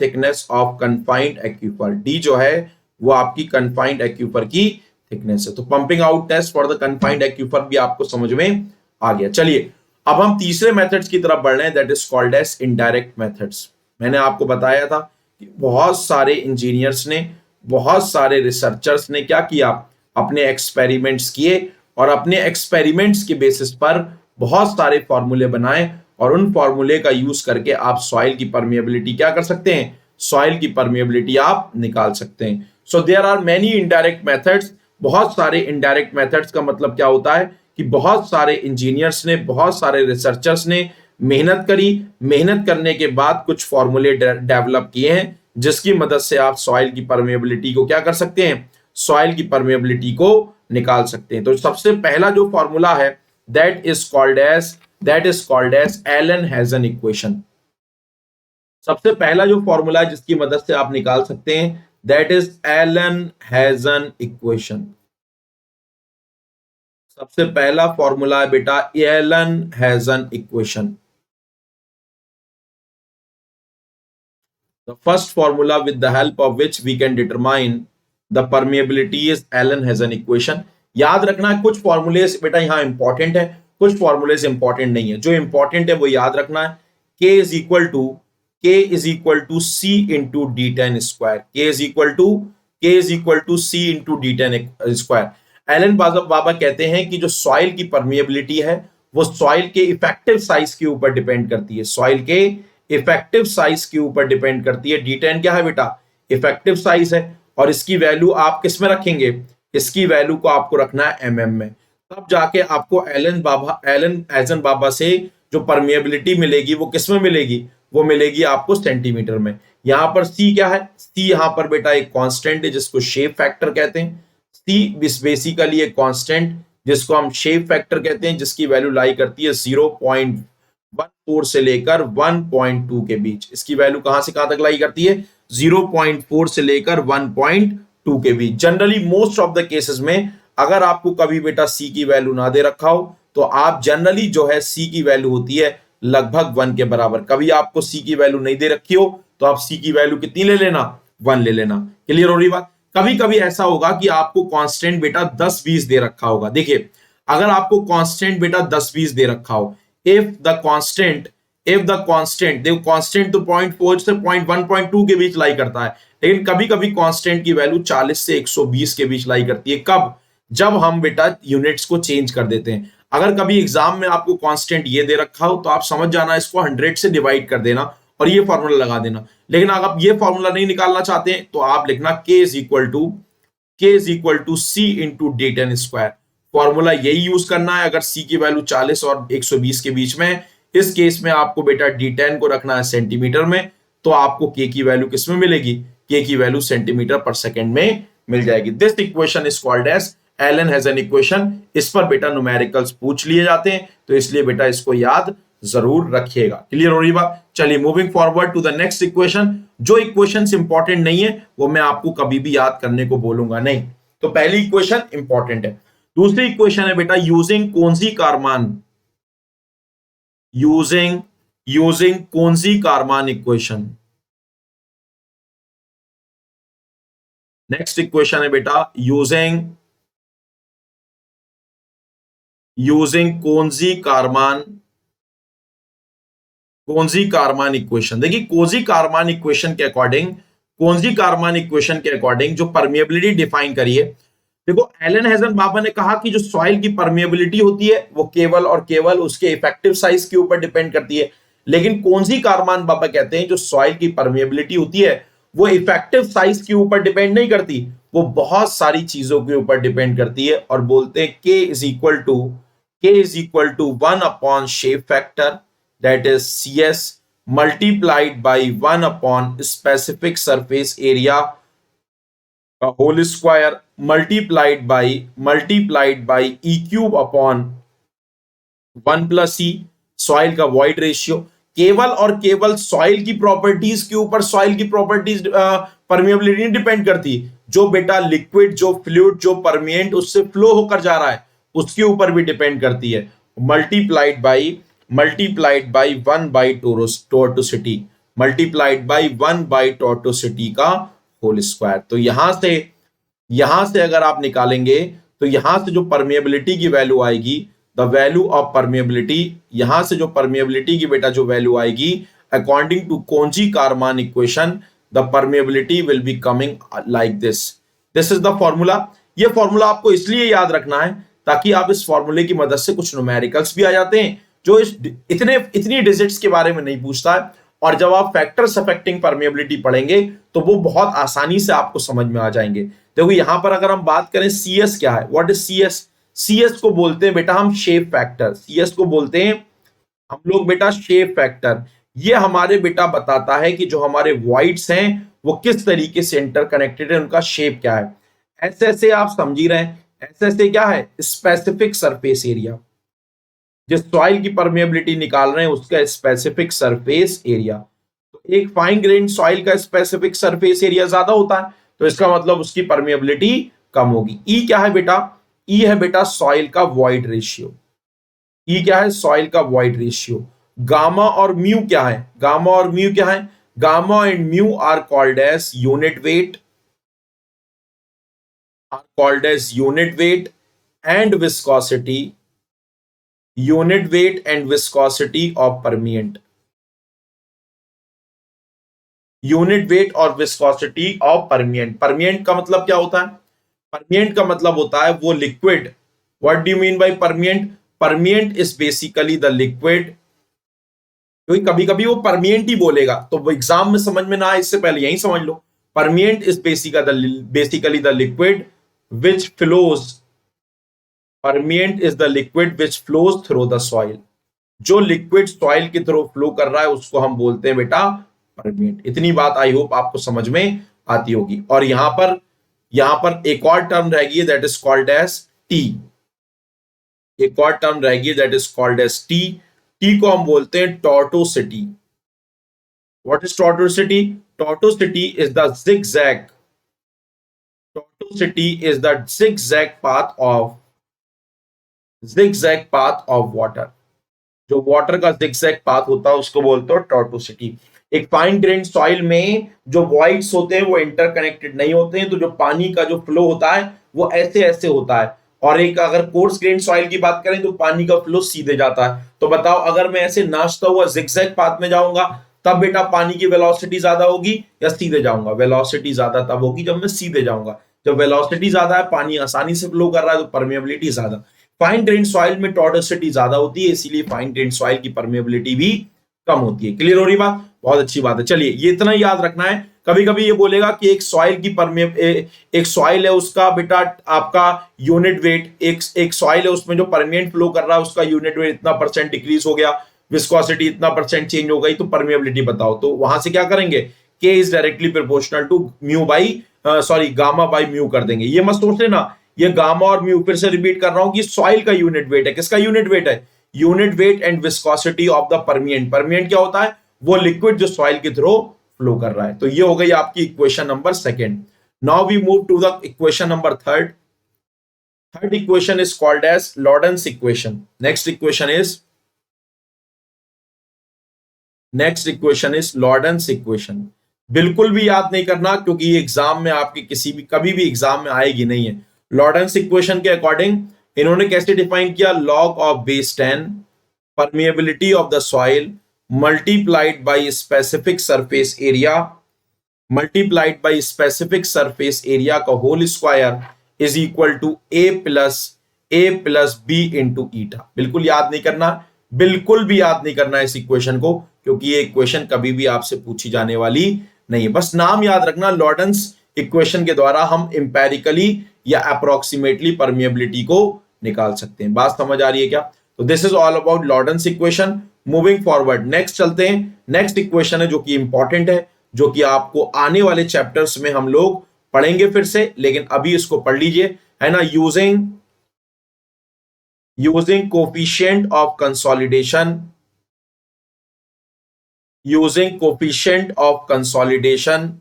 thickness of confined aquifer. D जो है वो आपकी कन्फाइंड एक्यूफर की थिकनेस है। तो pumping out test for the confined aquifer भी आपको समझ में आ गया। चलिए अब हम तीसरे मेथड्स की तरफ बढ़ रहे हैं, that is called as indirect methods. मैंने आपको बताया था कि बहुत सारे इंजीनियर्स ने, बहुत सारे रिसर्चर्स ने क्या किया? अपने एक्सपेरिमेंट्स किए, और अपने एक्सपेरिमेंट्स के बेसिस पर बहुत सारे फॉर्मूले बनाए, और उन फॉर्मूले का यूज करके आप सॉइल की परमिएबिलिटी क्या कर सकते हैं? सॉइल की परमिएबिलिटी आप निकाल सकते हैं। So there are many indirect methods. बहुत सारे इनडायरेक्ट मेथड्स का मतलब क्या होता है कि बहुत सारे इंजीनियर्स ने, बहुत सारे रिसर्चर्स ने मेहनत करी, मेहनत करने के बाद कुछ फॉर्मूले डेवलप किए हैं जिसकी मदद से आप सॉइल की परमिएबिलिटी को क्या कर सकते हैं? सॉइल की परमिएबिलिटी को निकाल सकते हैं। तो सबसे पहला जो फॉर्मूला है that is called as Allen Hazen equation. सबसे पहला जो फॉर्मूला है जिसकी मदद से आप निकाल सकते हैं that is Elon Hazen equation. सबसे पहला फॉर्मूला है बेटा Elon Hazen equation. The first formula with the help of which we can determine the permeability is Allen-Hessen equation। याद रखना है कुछ फॉर्मूलेस बेटा यहाँ इंपॉर्टेंट है, कुछ फॉर्मूलेस इंपॉर्टेंट नहीं है। जो इंपॉर्टेंट है वो याद रखना है। K is equal to C into D10 square. K is equal to C into D10 square. Allen बाबा कहते हैं कि जो सॉइल की परमिएबिलिटी है वो सॉइल के इफेक्टिव साइज के ऊपर डिपेंड करती है। सॉइल के इफेक्टिव साइज के ऊपर डिपेंड करती है। D10 क्या है बेटा? इफेक्टिव साइज है, और इसकी वैल्यू आप किस में रखेंगे? इसकी वैल्यू को आपको रखना है एमएम में, तब जाके आपको एलन एजन बाबा से जो परमिएबिलिटी मिलेगी वो किस में मिलेगी, वो मिलेगी आपको सेंटीमीटर में। यहां पर सी क्या है, सी यहां पर बेटा एक कांस्टेंट है जिसको शेप फैक्टर कहते हैं। सी बेसिकली एक कांस्टेंट जिसको हम शेप फैक्टर कहते हैं, जिसकी वैल्यू लाई करती है 0.14 से लेकर 1.2 के बीच। इसकी वैल्यू कहां से कहां तक लाई करती है, 0.4 से लेकर 1.2 के बीच। Generally most of the cases में अगर आपको कभी बेटा सी की वैल्यू ना दे रखा हो तो आप जनरली जो है सी की वैल्यू होती है लगभग 1 के बराबर। कभी आपको सी की वैल्यू नहीं दे रखी हो तो आप सी की वैल्यू कितनी ले लेना, 1 ले लेना। क्लियर हो रही बात। कभी कभी ऐसा होगा कि आपको कांस्टेंट बेटा 10-20 दे रखा होगा। देखिए अगर आपको कांस्टेंट बेटा 10-20 दे रखा हो, इफ द कांस्टेंट देखो कांस्टेंट तो 0.4 से 0.1.2 के बीच लाई करता है, लेकिन कभी कभी कांस्टेंट की वैल्यू 40 से 120 के बीच लाई करती है। कब, जब हम बेटा यूनिट्स को चेंज कर देते हैं। अगर कभी एग्जाम में आपको कांस्टेंट ये दे रखा हो तो आप समझ जाना इसको 100 से डिवाइड कर देना और ये फॉर्मूला लगा देना। लेकिन अगर आप ये फॉर्मूला नहीं निकालना चाहते हैं तो आप लिखना k is equal to c into d10 square. Formula यही यूज करना है अगर c की वैल्यू 40 और 120 के बीच में है। इस केस में आपको बेटा d10 को रखना है सेंटीमीटर में, तो आपको k की वैल्यू किस में मिलेगी, k की वैल्यू सेंटीमीटर पर सेकेंड में मिल जाएगी। This equation is called as Allen Hazen equation. इस पर बेटा न्यूमेरिकल्स पूछ लिए जाते हैं, तो इसलिए बेटा इसको याद जरूर रखिएगा। क्लियर हो रही बात। चलिए moving forward to the next equation. जो इक्वेशंस इंपॉर्टेंट नहीं है वो मैं आपको कभी भी याद करने को बोलूंगा नहीं। तो पहली इक्वेशन इंपॉर्टेंट है। दूसरी इक्वेशन है बेटा using कोंजी Carman equation. Next equation है बेटा यूजिंग कोंजी कारमान इक्वेशन। देखिए कोंजी कारमान इक्वेशन के अकॉर्डिंग जो परमिएबिलिटी डिफाइन करिए। देखो एलन हेजन बाबा ने कहा कि जो सॉइल की परमिएबिलिटी होती है वो केवल और केवल उसके इफेक्टिव साइज के ऊपर डिपेंड करती है। लेकिन कोंजी कारमान बाबा कहते हैं जो सॉइल की परमिएबिलिटी होती है वो इफेक्टिव साइज के ऊपर डिपेंड नहीं करती, वो बहुत सारी चीजों के ऊपर डिपेंड करती है। और बोलते हैं k is equal to 1 upon shape factor that is CS multiplied by 1 upon specific surface area का whole square multiplied by E cube upon 1 plus E soil का void ratio। केवल और केवल सॉइल की प्रॉपर्टीज के ऊपर सॉइल की प्रॉपर्टीज परमिएबिलिटी नहीं डिपेंड करती, जो बेटा लिक्विड, जो फ्लूइड, जो परमिएंट उससे फ्लो होकर जा रहा है उसके ऊपर भी डिपेंड करती है। मल्टीप्लाइड बाई 1 बाई टोर्टोसिटी का होल स्क्वायर। तो यहां से अगर आप निकालेंगे तो यहां से जो परमिएबिलिटी की वैल्यू आएगी, द वैल्यू ऑफ परमिएबिलिटी, यहां से जो परमिएबिलिटी की बेटा जो वैल्यू आएगी अकॉर्डिंग टू कोंजी Carman equation, the permeability will be coming like this is the formula. ये फॉर्मूला आपको इसलिए याद रखना है ताकि आप इस फॉर्मूले की मदद से कुछ न्यूमेरिकल्स भी आ जाते हैं जो इतनी डिजिट्स के बारे में नहीं पूछता है। और जब आप फैक्टर्स अफेक्टिंग परमिएबिलिटी पढ़ेंगे तो वो बहुत आसानी से आपको समझ में आ जाएंगे। देखो यहां पर अगर हम बात करें CS क्या है, व्हाट इज CS? CS को बोलते हैं बेटा हम शेप फैक्टर। CS को बोलते हैं हम लोग बेटा शेप फैक्टर। ये हमारे बेटा बताता है कि जो हमारे वॉइड्स हैं वो किस तरीके से इंटरकनेक्टेड है, उनका शेप क्या है। ऐसे आप समझ ही रहे हैं, ऐसे क्या है, स्पेसिफिक सरफेस एरिया। जिस सॉइल की परमिएबिलिटी निकाल रहे हैं उसका स्पेसिफिक सरफेस एरिया। तो एक फाइन ग्रेन सॉइल का स्पेसिफिक सरफेस एरिया ज्यादा होता है तो इसका मतलब उसकी परमिएबिलिटी कम होगी। ई क्या है बेटा? ई है बेटा सॉइल का वॉइड रेशियो। ई क्या है? सॉइल का वॉइड रेशियो। गामा और म्यू क्या है? Gamma and mu are called as unit weight and viscosity of permeant. Unit weight और विस्कोसिटी ऑफ परमिएंट। परमिएंट का मतलब क्या होता है? परमिएंट का मतलब होता है वो liquid. What do you mean by permeant? Permeant is basically the liquid. क्योंकि कभी कभी वो परमिएंट ही बोलेगा तो वो एग्जाम में समझ में ना आए, इससे पहले यही समझ लो। Permeant is basically the liquid which flows, permeant is the liquid which flows through the soil. जो लिक्विड सॉइल की थ्रू फ्लो कर रहा है उसको हम बोलते हैं बेटा परमेंट। इतनी बात आई होप आपको समझ में आती होगी। और यहां पर एक और टर्म रहेगी that is called as T. एक और टर्म रहेगी that is called as T. T को हम बोलते हैं tortuosity. What is tortuosity? Tortuosity is the zigzag, tortuosity is the zigzag path of water। जो वाटर का zigzag पाथ होता है उसको बोलते हो टॉर्टोसिटी। एक फाइन ग्रेन सॉइल में जो वॉइड्स होते हैं वो इंटरकनेक्टेड नहीं होते हैं, तो जो पानी का जो फ्लो होता है वो ऐसे ऐसे होता है। और एक अगर कोर्स ग्रेन सॉइल की बात करें तो पानी का फ्लो सीधे जाता है। तो बताओ अगर मैं ऐसे नाचता हुआ zigzag पाथ में जाऊंगा तब बेटा पानी की वेलोसिटी ज्यादा होगी या सीधे जाऊंगा? वेलोसिटी ज्यादा तब होगी जब मैं सीधे जाऊंगा। जब वेलोसिटी ज्यादा है, पानी आसानी से फ्लो कर रहा है, तो परमेबिलिटी ज्यादा। फाइन ग्रेन सॉइल में टॉर्टोसिटी ज्यादा होती है, इसीलिए फाइन ग्रेन सॉइल की परमेबिलिटी भी कम होती है। क्लियर हो रही बात? बहुत अच्छी बात है। चलिए ये इतना याद रखना है। कभी कभी ये बोलेगा कि एक सॉइल की एक सॉइल है उसका बेटा आपका यूनिट वेट, एक सॉइल है उसमें जो परमेंट फ्लो कर रहा है उसका यूनिट वेट इतना परसेंट डिक्रीज हो गया, विस्कोसिटी इतना परसेंट चेंज हो गई, तो परमेबिलिटी बताओ। तो वहां से क्या करेंगे? K is directly proportional to mu by gamma by mu कर देंगे। ये मत सोच लेना ये गामा और म्यू, फिर से रिपीट कर रहा हूं कि सॉइल का यूनिट वेट है। किसका यूनिट वेट है? Unit weight and viscosity of the permeant. Permeant क्या होता है? वो लिक्विड जो सॉइल के थ्रू फ्लो कर रहा है। तो ये हो गई आपकी equation number second. Now we move to the equation number third. Third equation is called as Loudon's equation. Next equation is Loudon's equation. बिल्कुल भी याद नहीं करना क्योंकि ये एग्जाम में आपके कभी भी एग्जाम में आएगी नहीं है। लॉर्डेंस इक्वेशन के अकॉर्डिंग इन्होंने कैसे डिफाइन किया? Log of base 10 permeability of the soil multiplied by specific surface area, multiplied by specific surface area का whole square is equal to A plus B into eta. बिल्कुल याद नहीं करना, बिल्कुल भी याद नहीं करना इस इक्वेशन को, क्योंकि ये इक्वेशन कभी भी आपसे पूछी जाने वाली नहीं है। बस नाम याद रखना, लॉर्डेंस इक्वेशन के द्वारा हम इंपेरिकली या अप्रोक्सीमेटली परमिएबिलिटी को निकाल सकते हैं। बात समझ आ रही है क्या? तो this is all about Loudon's equation. Moving forward next चलते हैं। नेक्स्ट इक्वेशन है जो कि इंपॉर्टेंट है, जो कि आपको आने वाले चैप्टर्स में हम लोग पढ़ेंगे फिर से, लेकिन अभी इसको पढ़ लीजिए, है ना। Using coefficient of consolidation, using coefficient of consolidation.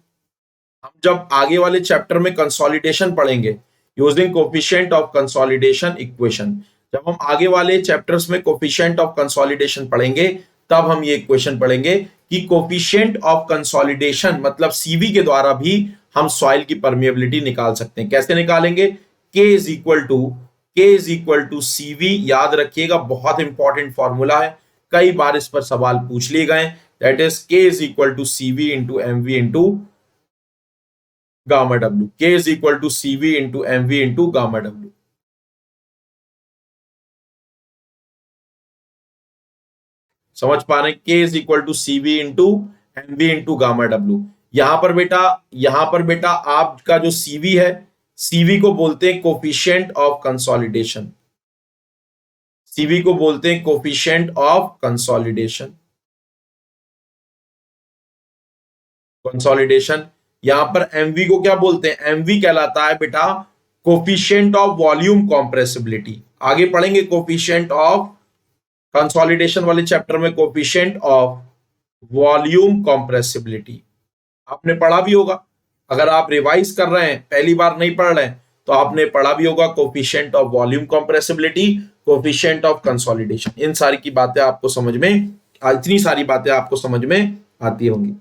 हम जब आगे वाले चैप्टर में कंसोलिडेशन पढ़ेंगे, using coefficient of consolidation equation, जब हम आगे वाले चैप्टर्स में कोफिशिएंट ऑफ कंसोलिडेशन पढ़ेंगे तब हम ये इक्वेशन पढ़ेंगे कि कोफिशिएंट ऑफ कंसोलिडेशन मतलब सीवी के द्वारा भी हम सॉइल की परमिएबिलिटी निकाल सकते हैं। कैसे निकालेंगे? K is equal to CV. याद रखिएगा, बहुत इंपॉर्टेंट फॉर्मूला है, कई बार इस पर सवाल पूछ लिए गए। That is K is equal to CV into MV into gamma W. K is equal to CV into MV into gamma W. समझ पा रहे हैं? K is equal to CV into MV into gamma W. यहां पर बेटा आपका जो सीवी है, सीवी को बोलते हैं कोफिशिएंट ऑफ कंसोलिडेशन। सीवी को बोलते हैं कोफिशिएंट ऑफ कंसोलिडेशन। यहां पर एमवी को क्या बोलते हैं? एमवी कहलाता है बेटा कोफिशिएंट ऑफ वॉल्यूम कॉम्प्रेसिबिलिटी। आगे पढ़ेंगे कोफिशिएंट ऑफ कंसोलिडेशन वाले चैप्टर में, कोफिशिएंट ऑफ वॉल्यूम कॉम्प्रेसिबिलिटी आपने पढ़ा भी होगा। अगर आप रिवाइज कर रहे हैं, पहली बार नहीं पढ़ रहे हैं, तो आपने पढ़ा भी होगा coefficient of volume compressibility, coefficient of consolidation. इन सारी की बातें आपको समझ में, इतनी सारी बातें आपको समझ में आती होंगी।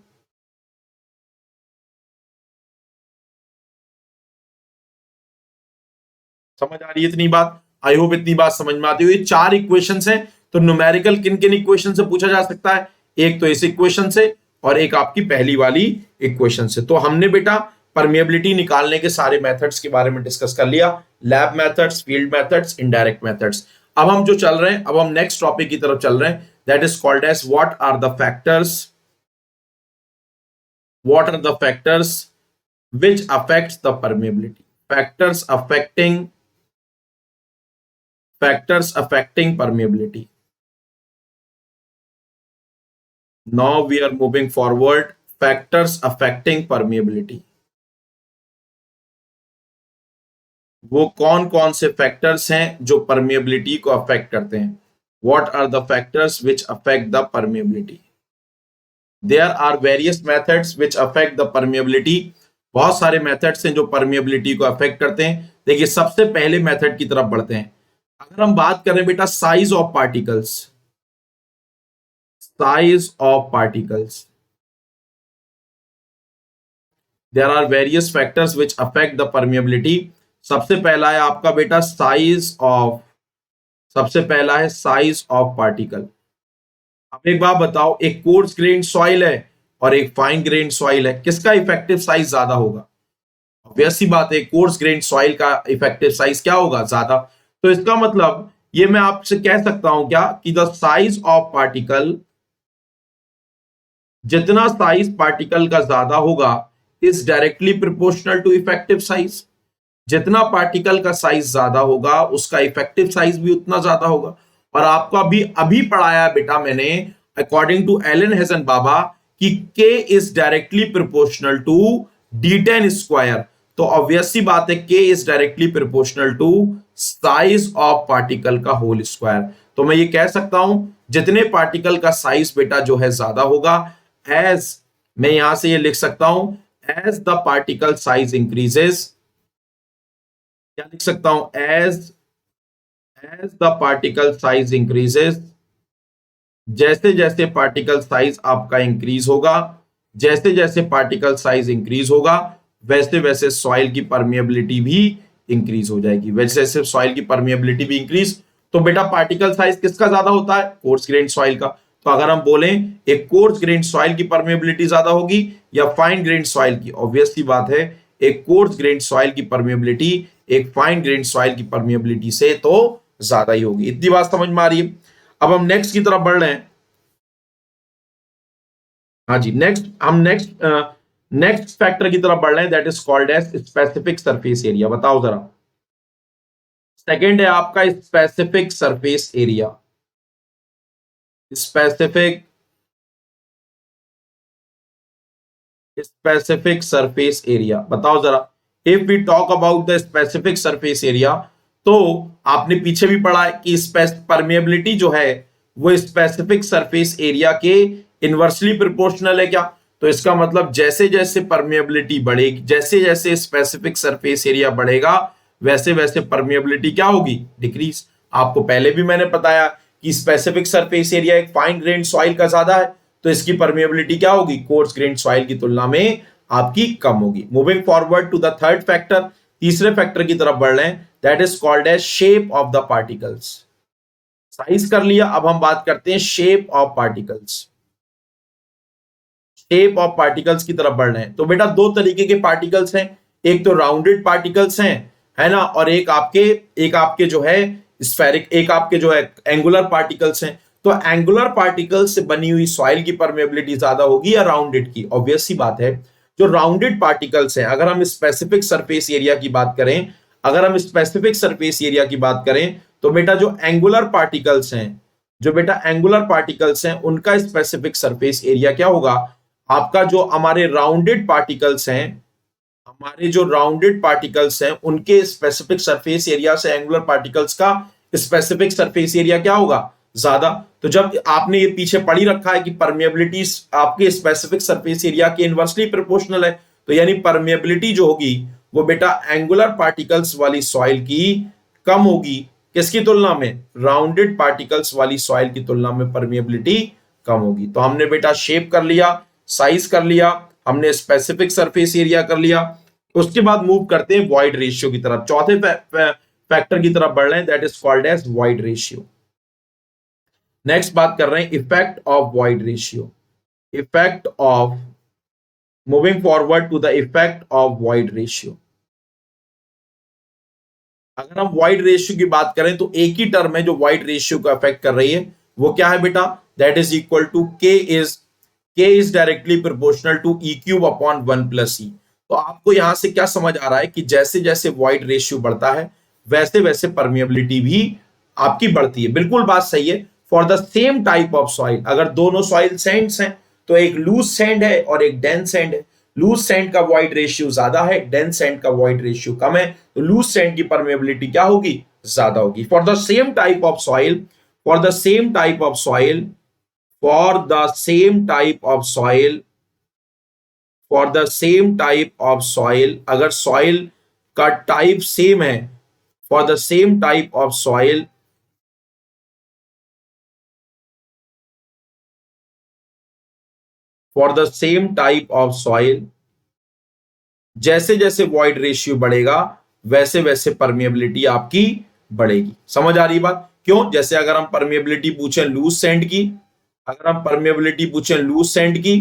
समझ आ रही है इतनी बात? आई होप इतनी बात समझ में आती हुई। चार इक्वेशंस हैं, तो न्यूमेरिकल किन किन इक्वेशन से पूछा जा सकता है? एक तो इस इक्वेशन से और एक आपकी पहली वाली इक्वेशन से। तो हमने बेटा परमिएबिलिटी निकालने के सारे मेथड्स के बारे में डिस्कस कर लिया, lab methods, field methods, indirect methods. अब हम जो चल रहे हैं, अब हम नेक्स्ट टॉपिक की तरफ चल रहे हैं, that is called as what are the factors which affects the permeability. factors affecting permeability. Now we are moving forward. Factors affecting permeability. वो कौन कौन से फैक्टर्स हैं जो परमिएबिलिटी को अफेक्ट करते हैं? What are the factors which affect the permeability? There are various methods which affect the permeability. बहुत सारे मेथड्स हैं जो परमिएबिलिटी को अफेक्ट करते हैं. देखिए सबसे पहले मेथड की तरफ बढ़ते हैं. अगर हम बात करें बेटा size of particles, size of particles, there are various factors which affect the permeability. सबसे पहला है आपका बेटा साइज ऑफ, सबसे पहला है साइज ऑफ पार्टिकल. अब एक बात बताओ, एक कोर्स ग्रेन सॉइल है और एक फाइन ग्रेन सॉइल है, किसका इफेक्टिव साइज ज्यादा होगा? ऑब्वियस सी बात है, कोर्स ग्रेन सॉइल का इफेक्टिव साइज क्या होगा? ज्यादा. तो इसका मतलब ये मैं आपसे कह सकता हूं क्या कि द साइज ऑफ पार्टिकल, जितना साइज पार्टिकल का ज्यादा होगा is directly proportional to effective size. जितना पार्टिकल का साइज ज्यादा होगा उसका इफेक्टिव साइज भी उतना ज्यादा होगा. और आपको अभी पढ़ाया बेटा मैंने अकॉर्डिंग टू एलन हेजनबाबा कि K is directly proportional to D10 square. तो ऑब्वियस सी बात है K is directly proportional to size of particle का होल स्क्वायर. तो मैं ये कह सकता हूं जितने पार्टिकल का साइज बेटा जो है ज्यादा होगा, एज मैं यहां से ये लिख सकता हूं, as the particle size increases, क्या लिख सकता हूं, as the particle size increases, जैसे जैसे पार्टिकल साइज आपका इंक्रीज होगा, जैसे जैसे पार्टिकल साइज इंक्रीज होगा वैसे वैसे सॉइल की परमिएबिलिटी भी इंक्रीज हो जाएगी. वैसे वैसे सॉइल की परमिएबिलिटी भी इंक्रीज. तो बेटा पार्टिकल साइज किसका ज्यादा होता है? कोर्स ग्रेन सॉइल का. तो अगर हम बोलें एक कोर्स ग्रेन सॉइल की परमिएबिलिटी ज्यादा होगी या फाइन ग्रेन सॉइल की, ऑब्वियस सी बात है एक कोर्स ग्रेन सॉइल की परमिएबिलिटी एक फाइन ग्रेन सॉइल की परमिएबिलिटी से तो ज्यादा ही होगी. इतनी बात समझ में आ रही है? अब हम नेक्स्ट की तरफ बढ़ रहे हैं. हाँ जी, नेक्स्ट फैक्टर की तरफ बढ़ रहे हैं, that is called as specific surface area. बताओ जरा. सेकंड है आपका specific surface area. Specific surface area बताओ जरा. If we talk about the specific surface area, तो आपने पीछे भी पढ़ा है कि परमेबिलिटी जो है वो स्पेसिफिक सरफेस एरिया के इनवर्सली प्रोपोर्शनल है क्या? तो इसका मतलब जैसे जैसे परमेबिलिटी बढ़ेगी, जैसे जैसे स्पेसिफिक सरफेस एरिया बढ़ेगा वैसे वैसे परमेबिलिटी क्या होगी? डिक्रीज. आपको पहले भी मैंने बताया कि स्पेसिफिक सरफेस एरिया एक फाइन ग्रेन सॉइल का ज्यादा है तो इसकी परमेबिलिटी क्या होगी? कोर्स ग्रेन सॉइल की तुलना में आपकी कम होगी. Moving forward to the third factor, तीसरे फैक्टर की तरफ बढ़ रहे हैं, that is called as shape of the particles. Size कर लिया, अब हम बात करते हैं shape of particles. Shape of particles की तरफ बढ़ रहे हैं. तो बेटा दो तरीके के पार्टिकल्स हैं, एक तो राउंडेड पार्टिकल्स हैं, है ना, और एक आपके जो है स्फेरिक, एक आपके जो है एंगुलर पार्टिकल्स हैं. तो एंगुलर पार्टिकल्स से बनी हुई सॉइल की परमेबिलिटी ज्यादा होगी या राउंडेड की? ऑब्वियस सी बात है जो राउंडेड पार्टिकल्स हैं, अगर हम स्पेसिफिक सरफेस एरिया की बात करें, अगर हम स्पेसिफिक सरफेस एरिया की बात करें तो बेटा जो एंगुलर पार्टिकल्स हैं, जो बेटा एंगुलर पार्टिकल्स हैं उनका स्पेसिफिक सरफेस एरिया क्या होगा? आपका जो हमारे राउंडेड पार्टिकल्स हैं, हमारे जो राउंडेड पार्टिकल्स हैं उनके स्पेसिफिक सरफेस एरिया से एंगुलर पार्टिकल्स का स्पेसिफिक सरफेस एरिया क्या होगा? ज्यादा. तो जब आपने ये पीछे पढ़ी रखा है कि परमेबिलिटी आपके स्पेसिफिक सरफेस एरिया के इनवर्सली प्रोपोर्शनल है, तो यानी परमेबिलिटी जो होगी वो बेटा एंगुलर पार्टिकल्स वाली सॉइल की कम होगी. किसकी तुलना में? राउंडेड पार्टिकल्स वाली सॉइल की तुलना में परमेबिलिटी कम होगी. तो हमने बेटा शेप कर लिया, साइज कर लिया, हमने स्पेसिफिक सरफेस एरिया कर लिया. उसके बाद मूव करते हैं वॉइड रेशियो की तरफ. चौथे फैक्टर की तरफ बढ़ रहे हैं, that is called as void ratio. Next बात कर रहे हैं effect of void ratio. Effect of, moving forward to the effect of void ratio. अगर हम वॉइड रेशियो की बात करें तो एक ही टर्म है जो वॉइड रेशियो को अफेक्ट कर रही है, वो क्या है बेटा? That is equal to K is directly proportional to E³ upon 1 + E. तो आपको यहां से क्या समझ आ रहा है कि जैसे जैसे वॉइड रेशियो बढ़ता है वैसे वैसे परमिएबिलिटी भी आपकी बढ़ती है। बिल्कुल बात सही है। For the same type of soil, अगर दोनों सॉइल सैंड्स हैं तो एक लूज सैंड है और एक डेंस सैंड है। लूज सैंड का वॉइड रेशियो ज्यादा है, डेंस सैंड का वॉइड रेशियो कम है, तो लूज सैंड की परमिएबिलिटी क्या होगी, ज्यादा होगी। For the same type of soil, for the same type of soil, for the same type of soil, for the same type of soil, अगर सॉइल का टाइप सेम है, for the same type of soil, for the same type of soil, जैसे जैसे वॉइड रेशियो बढ़ेगा वैसे वैसे परमिएबिलिटी आपकी बढ़ेगी। समझ आ रही बात? क्यों? जैसे अगर हम परमिएबिलिटी पूछें लूज सैंड की, अगर हम परमिएबिलिटी पूछें लूज सैंड की,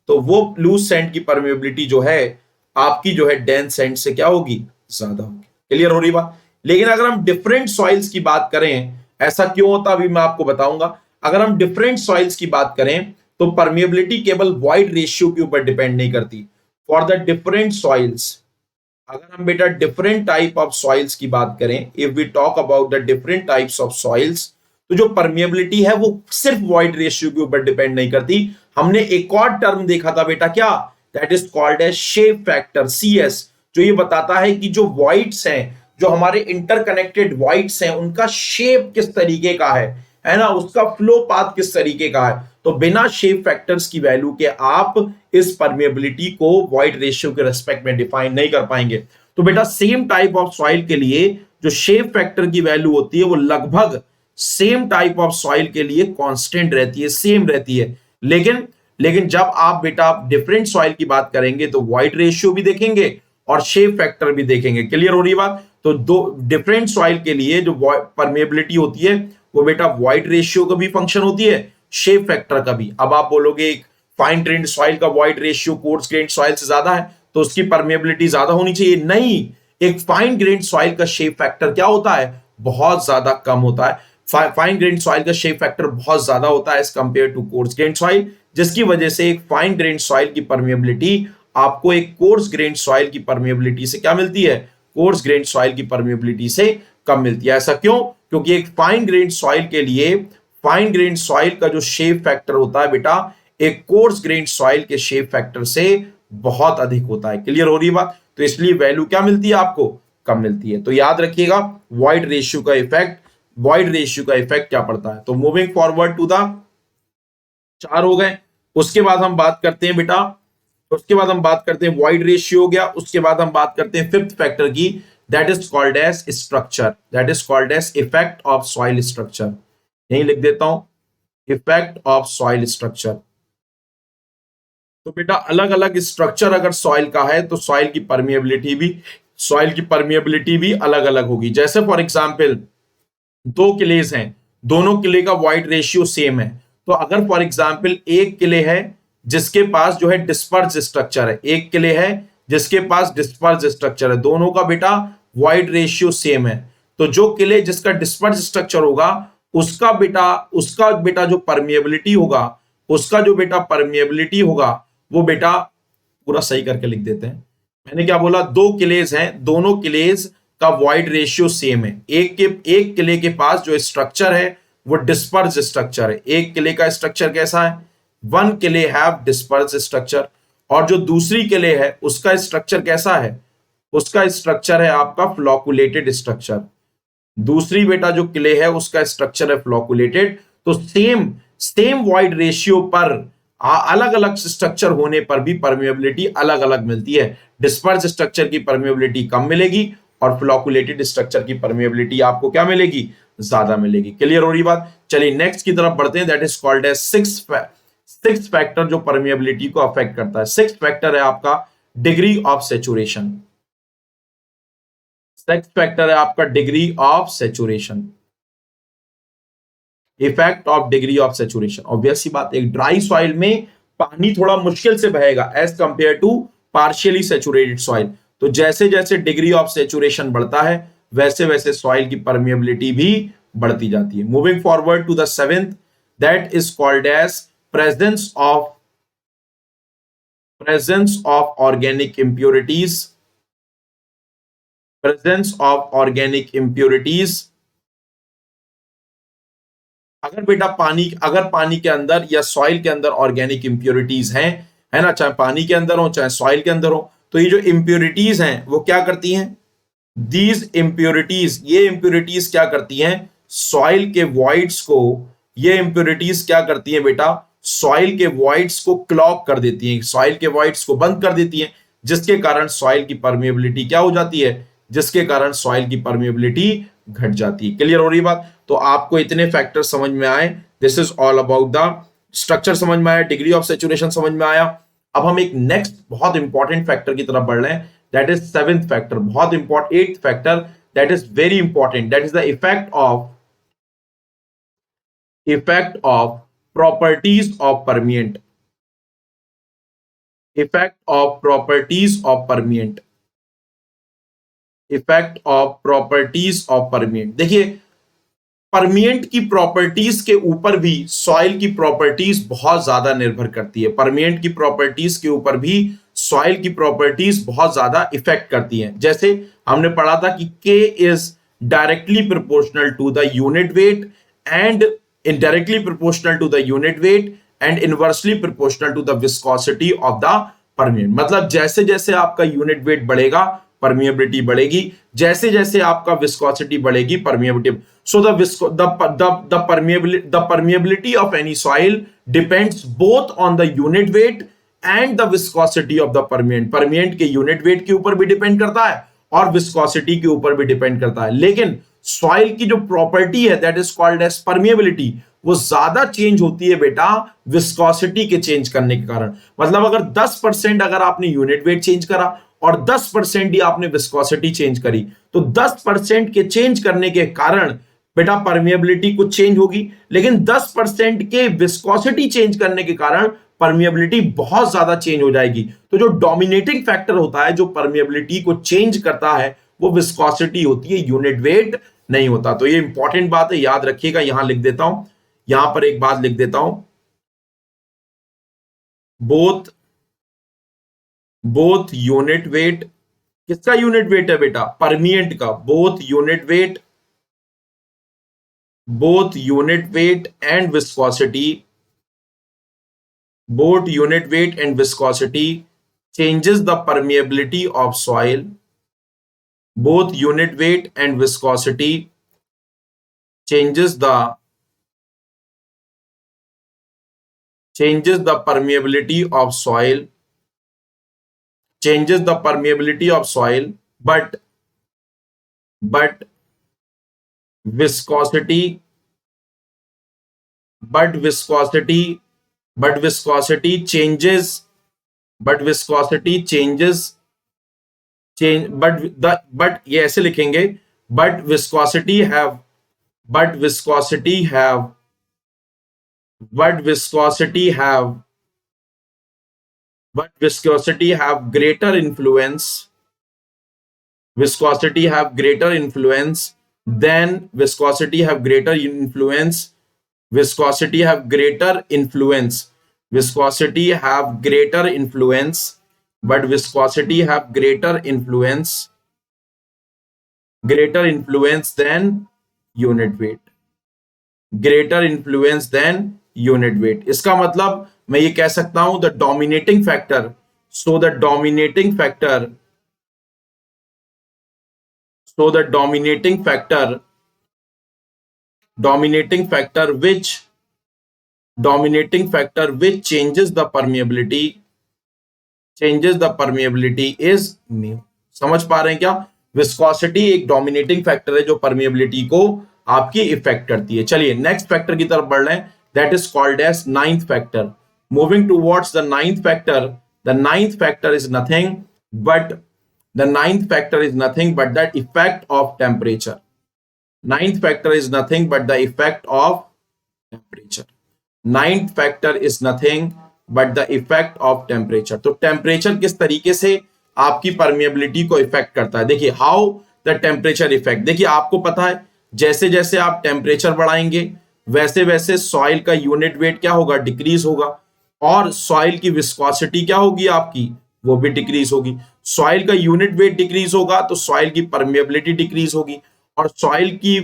तो वो लूज सैंड की परमिएबिलिटी जो है आपकी जो है डेंस सैंड से क्या होगी, ज्यादा होगी। क्लियर हो रही बात? लेकिन अगर हम डिफरेंट सॉइल्स की बात करें, ऐसा क्यों होता अभी मैं आपको बताऊंगा। अगर हम डिफरेंट सॉइल्स की बात करें तो परमिएबिलिटी केवल वॉइड रेशियो के ऊपर डिपेंड नहीं करती। फॉर द डिफरेंट सॉइल्स, अगर हम बेटा डिफरेंट टाइप ऑफ सॉइल्स की बात करें, if we talk about the different types of soils, तो जो परमिएबिलिटी है वो सिर्फ वॉइड रेशियो के ऊपर डिपेंड नहीं करती। हमने एक और टर्म देखा था बेटा, क्या? That is called as shape factor, CS, जो ये बताता है कि जो वॉइड्स हैं, जो हमारे इंटरकनेक्टेड वॉइड्स हैं, उनका शेप किस तरीके का है ना, उसका फ्लो पाथ किस तरीके का है। तो बिना शेप फैक्टर्स की वैल्यू के आप इस परमिएबिलिटी को वॉइड रेशियो के रेस्पेक्ट में डिफाइन नहीं कर पाएंगे। तो बेटा सेम टाइप ऑफ सॉइल के लिए जो शेप फैक्टर की वैल्यू होती है वो लगभग सेम टाइप ऑफ सॉइल के लिए कांस्टेंट रहती है, सेम रहती है। लेकिन लेकिन जब आप बेटा डिफरेंट सॉइल की बात करेंगे तो वॉइड रेशियो भी देखेंगे और शेप फैक्टर भी देखेंगे। क्लियर हो रही बात? तो दो डिफरेंट सॉइल के लिए जो परमिएबिलिटी होती है वो बेटा वॉइड रेशियो का भी फंक्शन होती है, शेप फैक्टर का भी। अब आप बोलोगे एक फाइन ग्रेन्ड सॉइल का void ratio course grained soil से ज्यादा है तो उसकी परमिएबिलिटी ज्यादा होनी चाहिए। नहीं, एक फाइन ग्रेन्ड सॉइल का शेप फैक्टर क्या होता है, बहुत ज्यादा कम होता है। फाइन ग्रेन्ड सॉइल का शेप फैक्टर बहुत ज्यादा होता है as compare to coarse grained soil, जिसकी वजह से एक फाइन ग्रेन्ड सॉइल की परमिएबिलिटी आपको एक कोर्स ग्रेन्ड सॉइल की परमिएबिलिटी से क्या मिलती है, कोर्स ग्रेन्ड सॉइल की परमिएबिलिटी से कम मिलती है। ऐसा क्यों? क्योंकि एक फाइन ग्रेन्ड सॉइल के लिए फाइन ग्रेन्ड सॉइल का जो शेप फैक्टर होता है बेटा एक कोर्स ग्रेन्ड सॉइल के शेप फैक्टर से बहुत अधिक होता है। क्लियर हो रही बात? तो इसलिए वैल्यू क्या मिलती है आपको, कम मिलती है। तो याद रखिएगा वॉइड रेशियो का इफेक्ट, वॉइड रेशियो का इफेक्ट क्या पड़ता है। तो मूविंग फॉरवर्ड टू द 4 हो गए। उसके बाद हम बात करते हैं बेटा, उसके बाद हम बात करते हैं वॉइड रेशियो हो गया, उसके बाद हम बात करते हैं फिफ्थ फैक्टर की, that is called as structure, that is called as effect of soil structure. यही लिख देता हूं, इफेक्ट ऑफ सॉइल स्ट्रक्चर। तो बेटा अलग अलग स्ट्रक्चर अगर सॉइल का है तो सॉइल की परमिएबिलिटी भी अलग अलग होगी। जैसे फॉर एग्जांपल दो किलेज हैं, दोनों किले का वॉइड रेशियो सेम है, तो अगर फॉर एग्जांपल एक किले है जिसके पास जो है डिस्पर्स स्ट्रक्चर है, एक किले है जिसके पास डिस्पर्स स्ट्रक्चर है, दोनों का बेटा वॉइड रेशियो सेम है, तो जो किले जिसका डिस्पर्स स्ट्रक्चर होगा उसका बेटा जो परमिएबिलिटी होगा, उसका जो बेटा परमिएबिलिटी होगा वो बेटा पूरा सही करके लिख देते हैं। मैंने क्या बोला, दो किलेज हैं, दोनों किलेज का वॉइड रेशियो सेम है। एक किले के पास जो स्ट्रक्चर है वो डिस्पर्स स्ट्रक्चर है। एक किले का स्ट्रक्चर कैसा है, वन किले हैव डिस्पर्स स्ट्रक्चर, और जो दूसरी किले है उसका स्ट्रक्चर कैसा है, उसका स्ट्रक्चर है आपका फ्लॉकुलेटेड स्ट्रक्चर। दूसरी बेटा जो किले है उसका स्ट्रक्चर है फ्लॉकुलेटेड। तो सेम सेम वॉइड रेशियो पर अलग अलग स्ट्रक्चर होने पर भी परमिएबिलिटी अलग अलग मिलती है। डिस्पर्स स्ट्रक्चर की परमिएबिलिटी कम मिलेगी और फ्लॉकुलेटेड स्ट्रक्चर की परमिएबिलिटी आपको क्या मिलेगी, ज्यादा मिलेगी। क्लियर हो रही बात? चलिए नेक्स्ट की तरफ बढ़ते हैं, that is called as six factor जो परमिएबिलिटी को अफेक्ट करता है। सिक्स फैक्टर है आपका degree of saturation. Six factor है आपका degree of saturation, effect of degree of saturation. Obvious सी बात, एक ड्राई सॉइल में पानी थोड़ा मुश्किल से बहेगा as compare to partially saturated soil. तो जैसे जैसे डिग्री ऑफ सैचुरेशन बढ़ता है वैसे वैसे सॉइल की परमिएबिलिटी भी बढ़ती जाती है। Moving forward to the seventh, that is called as presence of presence of organic impurities, presence of organic impurities। अगर बेटा पानी के अंदर या सॉइल के अंदर ऑर्गेनिक इंप्योरिटीज हैं, है ना, चाहे पानी के अंदर हो चाहे सॉइल के अंदर हो, तो ये जो इंप्योरिटीज हैं वो क्या करती हैं, दीज इंप्योरिटीज, ये इंप्योरिटीज क्या करती हैं, सॉइल के वॉइड्स को, ये इंप्योरिटीज क्या करती हैं बेटा, सॉइल के वॉइड्स को क्लॉग कर देती हैं, सॉइल के वॉइड्स को बंद कर देती हैं, जिसके कारण सॉइल की परमेबिलिटी क्या हो जाती है, जिसके कारण सॉइल की परमेबिलिटी घट जाती है। क्लियर हो रही बात? तो आपको इतने फैक्टर समझ में आए, this is all about the structure समझ में आया, डिग्री ऑफ सैचुरेशन समझ में आया। अब हम एक नेक्स्ट बहुत इंपॉर्टेंट फैक्टर की तरफ बढ़ रहे हैं, दैट इज सेवेंथ फैक्टर, बहुत important, eighth factor, that is very important, that is the effect of properties of permeant, effect of properties of permeant, effect of properties of permeant. देखिए, परमिएंट की प्रॉपर्टीज के ऊपर भी सॉइल की प्रॉपर्टीज बहुत ज्यादा निर्भर करती है, परमिएंट की प्रॉपर्टीज के ऊपर भी सॉइल की प्रॉपर्टीज बहुत ज्यादा इफेक्ट करती हैं। जैसे हमने पढ़ा था कि K is directly proportional to the unit weight and indirectly proportional to the unit weight and inversely proportional to the viscosity of the permeant. मतलब जैसे जैसे आपका यूनिट वेट बढ़ेगा परमिएबिलिटी बढ़ेगी, जैसे जैसे आपका विस्कोसिटी बढ़ेगी permeability. So the permeability of any soil depends both on the unit weight and the viscosity of the permeant। परमिएंट के यूनिट वेट के ऊपर भी डिपेंड करता है और विस्कोसिटी के ऊपर भी डिपेंड करता है। लेकिन सॉइल की जो प्रॉपर्टी है that is called as permeability, वो ज्यादा चेंज होती है बेटा विस्कोसिटी के चेंज करने के कारण। मतलब अगर 10% अगर आपने यूनिट वेट चेंज करा और 10% ही आपने विस्कोसिटी चेंज करी, तो 10% के चेंज करने के कारण बेटा परमिएबिलिटी कुछ चेंज होगी, लेकिन 10% के विस्कोसिटी चेंज करने के कारण परमिएबिलिटी बहुत ज्यादा चेंज हो जाएगी। तो जो डोमिनेटिंग फैक्टर होता है जो परमिएबिलिटी को चेंज करता है वो विस्कोसिटी होती है, यूनिट वेट नहीं होता। तो ये इंपॉर्टेंट बात है, याद रखिएगा। यहां लिख देता हूं, यहां पर एक बात लिख देता हूं, बोथ यूनिट वेट, किसका यूनिट वेट है बेटा, परमिएंट का, both unit weight and viscosity, both unit weight and viscosity changes the permeability of soil, both unit weight and viscosity changes the permeability of soil, changes the permeability of soil, but viscosity changes, ये ऐसे लिखेंगे, but viscosity have greater influence, viscosity have greater influence than viscosity have greater influence but viscosity have greater influence than unit weight, इसका मतलब मैं ये कह सकता हूं the dominating factor which changes the permeability is mu। समझ पा रहे हैं क्या? विस्कोसिटी एक डोमिनेटिंग फैक्टर है जो परमिएबिलिटी को आपकी इफेक्ट करती है। चलिए नेक्स्ट फैक्टर की तरफ बढ़ रहे हैं, that is called as ninth factor. Moving towards the ninth factor, the ninth factor is nothing but the effect of temperature. Ninth factor is nothing but the effect of temperature. Ninth factor is nothing but the effect of temperature। तो टेम्परेचर किस तरीके से आपकी परमिएबिलिटी को इफेक्ट करता है। देखिए हाउ द टेम्परेचर इफेक्ट, देखिए आपको पता है जैसे जैसे आप टेम्परेचर बढ़ाएंगे वैसे वैसे सॉइल का यूनिट वेट क्या होगा, डिक्रीज होगा। और सॉइल की विस्कोसिटी क्या होगी आपकी, वो भी डिक्रीज होगी। सॉइल का यूनिट वेट डिक्रीज होगा तो सॉइल की परमेबिलिटी डिक्रीज होगी, और सॉइल की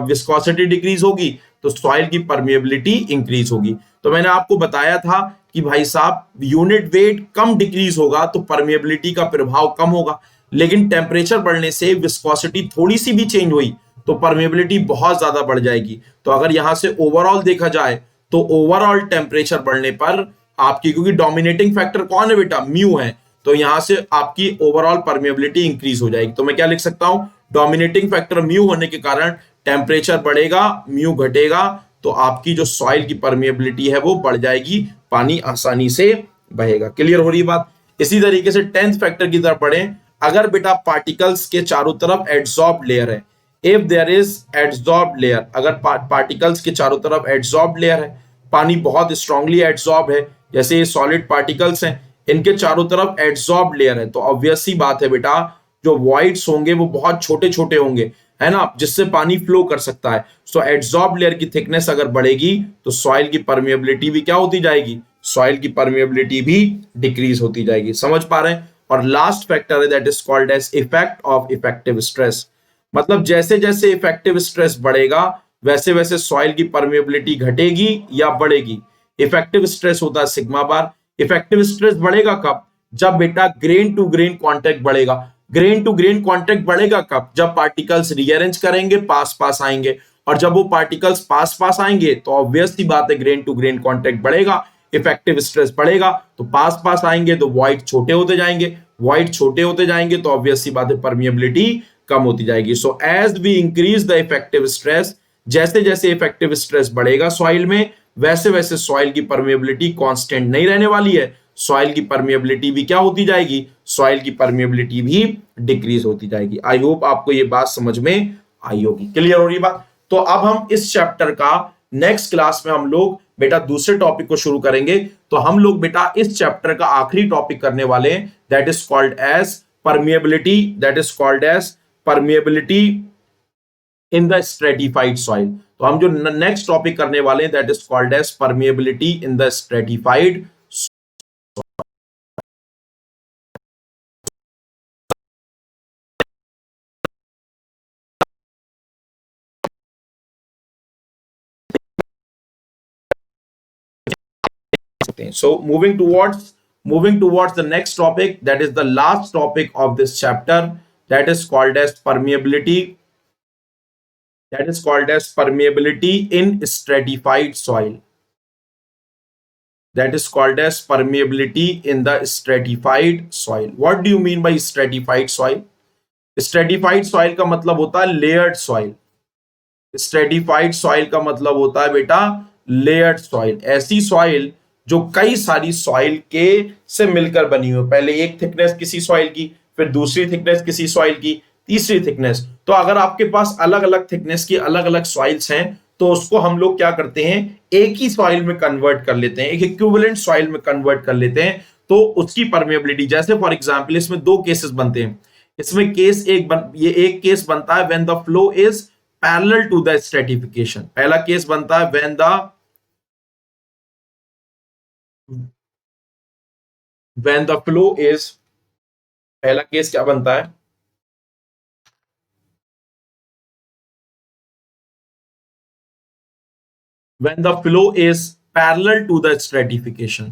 विस्कोसिटी डिक्रीज होगी तो सॉइल की परमेबिलिटी इंक्रीज होगी। तो मैंने आपको बताया था कि भाई साहब यूनिट वेट कम डिक्रीज होगा तो परमेबिलिटी का प्रभाव कम होगा, लेकिन टेम्परेचर बढ़ने से विस्कोसिटी थोड़ी सी भी चेंज हुई तो परमेबिलिटी बहुत ज्यादा बढ़ जाएगी। तो अगर यहां से ओवरऑल देखा जाए तो ओवरऑल टेम्परेचर बढ़ने पर आपकी, क्योंकि डोमिनेटिंग फैक्टर कौन है बेटा, म्यू है, तो यहां से आपकी ओवरऑल परमेबिलिटी इंक्रीज हो जाएगी। तो मैं क्या लिख सकता हूं, डोमिनेटिंग फैक्टर म्यू होने के कारण टेम्परेचर बढ़ेगा, म्यू घटेगा, तो आपकी जो सॉइल की परमेबिलिटी है वो बढ़ जाएगी, पानी आसानी से बहेगा। क्लियर हो रही बात। इसी तरीके से 10th फैक्टर की तरफ बढ़े। अगर बेटा पार्टिकल्स के चारों तरफ एड्सॉर्ब लेयर है, if there is adsorb layer, अगर पार्टिकल्स के चारों तरफ एड्सॉर्ब लेयर है, पानी बहुत स्ट्रांगली एड्सॉर्ब है, जैसे ये सॉलिड पार्टिकल्स हैं, इनके चारों तरफ एड्सॉर्ब लेयर है, तो ऑब्वियस सी बात है बेटा जो वॉइड्स होंगे वो बहुत छोटे छोटे होंगे, है ना, जिससे पानी फ्लो कर सकता है। सो एड्सॉर्ब लेयर की थिकनेस अगर बढ़ेगी तो सॉइल की परमेबिलिटी भी क्या होती जाएगी, सॉइल की परमेबिलिटी भी डिक्रीज होती जाएगी। समझ पा रहे हैं। और लास्ट फैक्टर है that is called as effect of effective stress. मतलब जैसे जैसे इफेक्टिव स्ट्रेस बढ़ेगा वैसे वैसे सॉइल की परमेबिलिटी घटेगी या बढ़ेगी। इफेक्टिव स्ट्रेस होता है सिग्मा बार। इफेक्टिव स्ट्रेस बढ़ेगा कब, जब बेटा ग्रेन टू ग्रेन कांटेक्ट बढ़ेगा। ग्रेन टू ग्रेन कांटेक्ट बढ़ेगा कब, जब पार्टिकल्स रीअरेंज करेंगे, पास पास आएंगे, और जब वो पार्टिकल्स पास पास आएंगे तो ऑब्वियस सी बात है ग्रेन टू ग्रेन कांटेक्ट बढ़ेगा, इफेक्टिव स्ट्रेस बढ़ेगा, तो पास पास आएंगे तो वॉइड छोटे होते जाएंगे, वॉइड छोटे होते जाएंगे तो ऑब्वियस सी बात है परमिएबिलिटी कम होती जाएगी। So as we increase the effective stress, जैसे जैसे इफेक्टिव स्ट्रेस बढ़ेगा सॉइल में, वैसे वैसे सॉइल की परमिएबिलिटी कांस्टेंट नहीं रहने वाली है, सॉइल की परमिएबिलिटी भी क्या होती जाएगी, सॉइल की परमिएबिलिटी भी डिक्रीज होती जाएगी। आई होप आपको ये बात समझ में आई होगी। क्लियर हो रही बात। तो अब हम इस चैप्टर का नेक्स्ट क्लास में हम लोग बेटा दूसरे टॉपिक को शुरू करेंगे। तो हम लोग बेटा इस चैप्टर का आखिरी टॉपिक करने वाले हैं, that is called as permeability, that is called as permeability in the stratified soil. तो हम जो नेक्स्ट टॉपिक करने वाले हैं that is called as permeability in the stratified. So moving towards the next topic, that is the last topic of this chapter, that is called as permeability, that is called as permeability in stratified soil, that is called as permeability in the stratified soil. What do you mean by stratified soil? Stratified soil का मतलब होता है layered soil. Stratified soil का मतलब होता है बेटा layered soil, ऐसी सॉइल जो कई सारी सॉइल के से मिलकर बनी हुई, पहले एक थिकनेस किसी सॉइल की, फिर दूसरी थिकनेस किसी सॉइल की, तीसरी थिकनेस। तो अगर आपके पास अलग अलग थिकनेस की अलग अलग सॉइल्स हैं तो उसको हम लोग क्या करते हैं, एक ही सॉइल में कन्वर्ट कर लेते हैं, एक इक्विवेलेंट सॉइल में कन्वर्ट कर लेते हैं, तो उसकी परमेबिलिटी, जैसे फॉर एग्जांपल इसमें दो केसेस बनते हैं। इसमें केस ये एक केस बनता है when the flow is parallel to the stratification. पहला केस बनता है when the flow is, पहला केस क्या बनता है, when the flow is parallel to the stratification,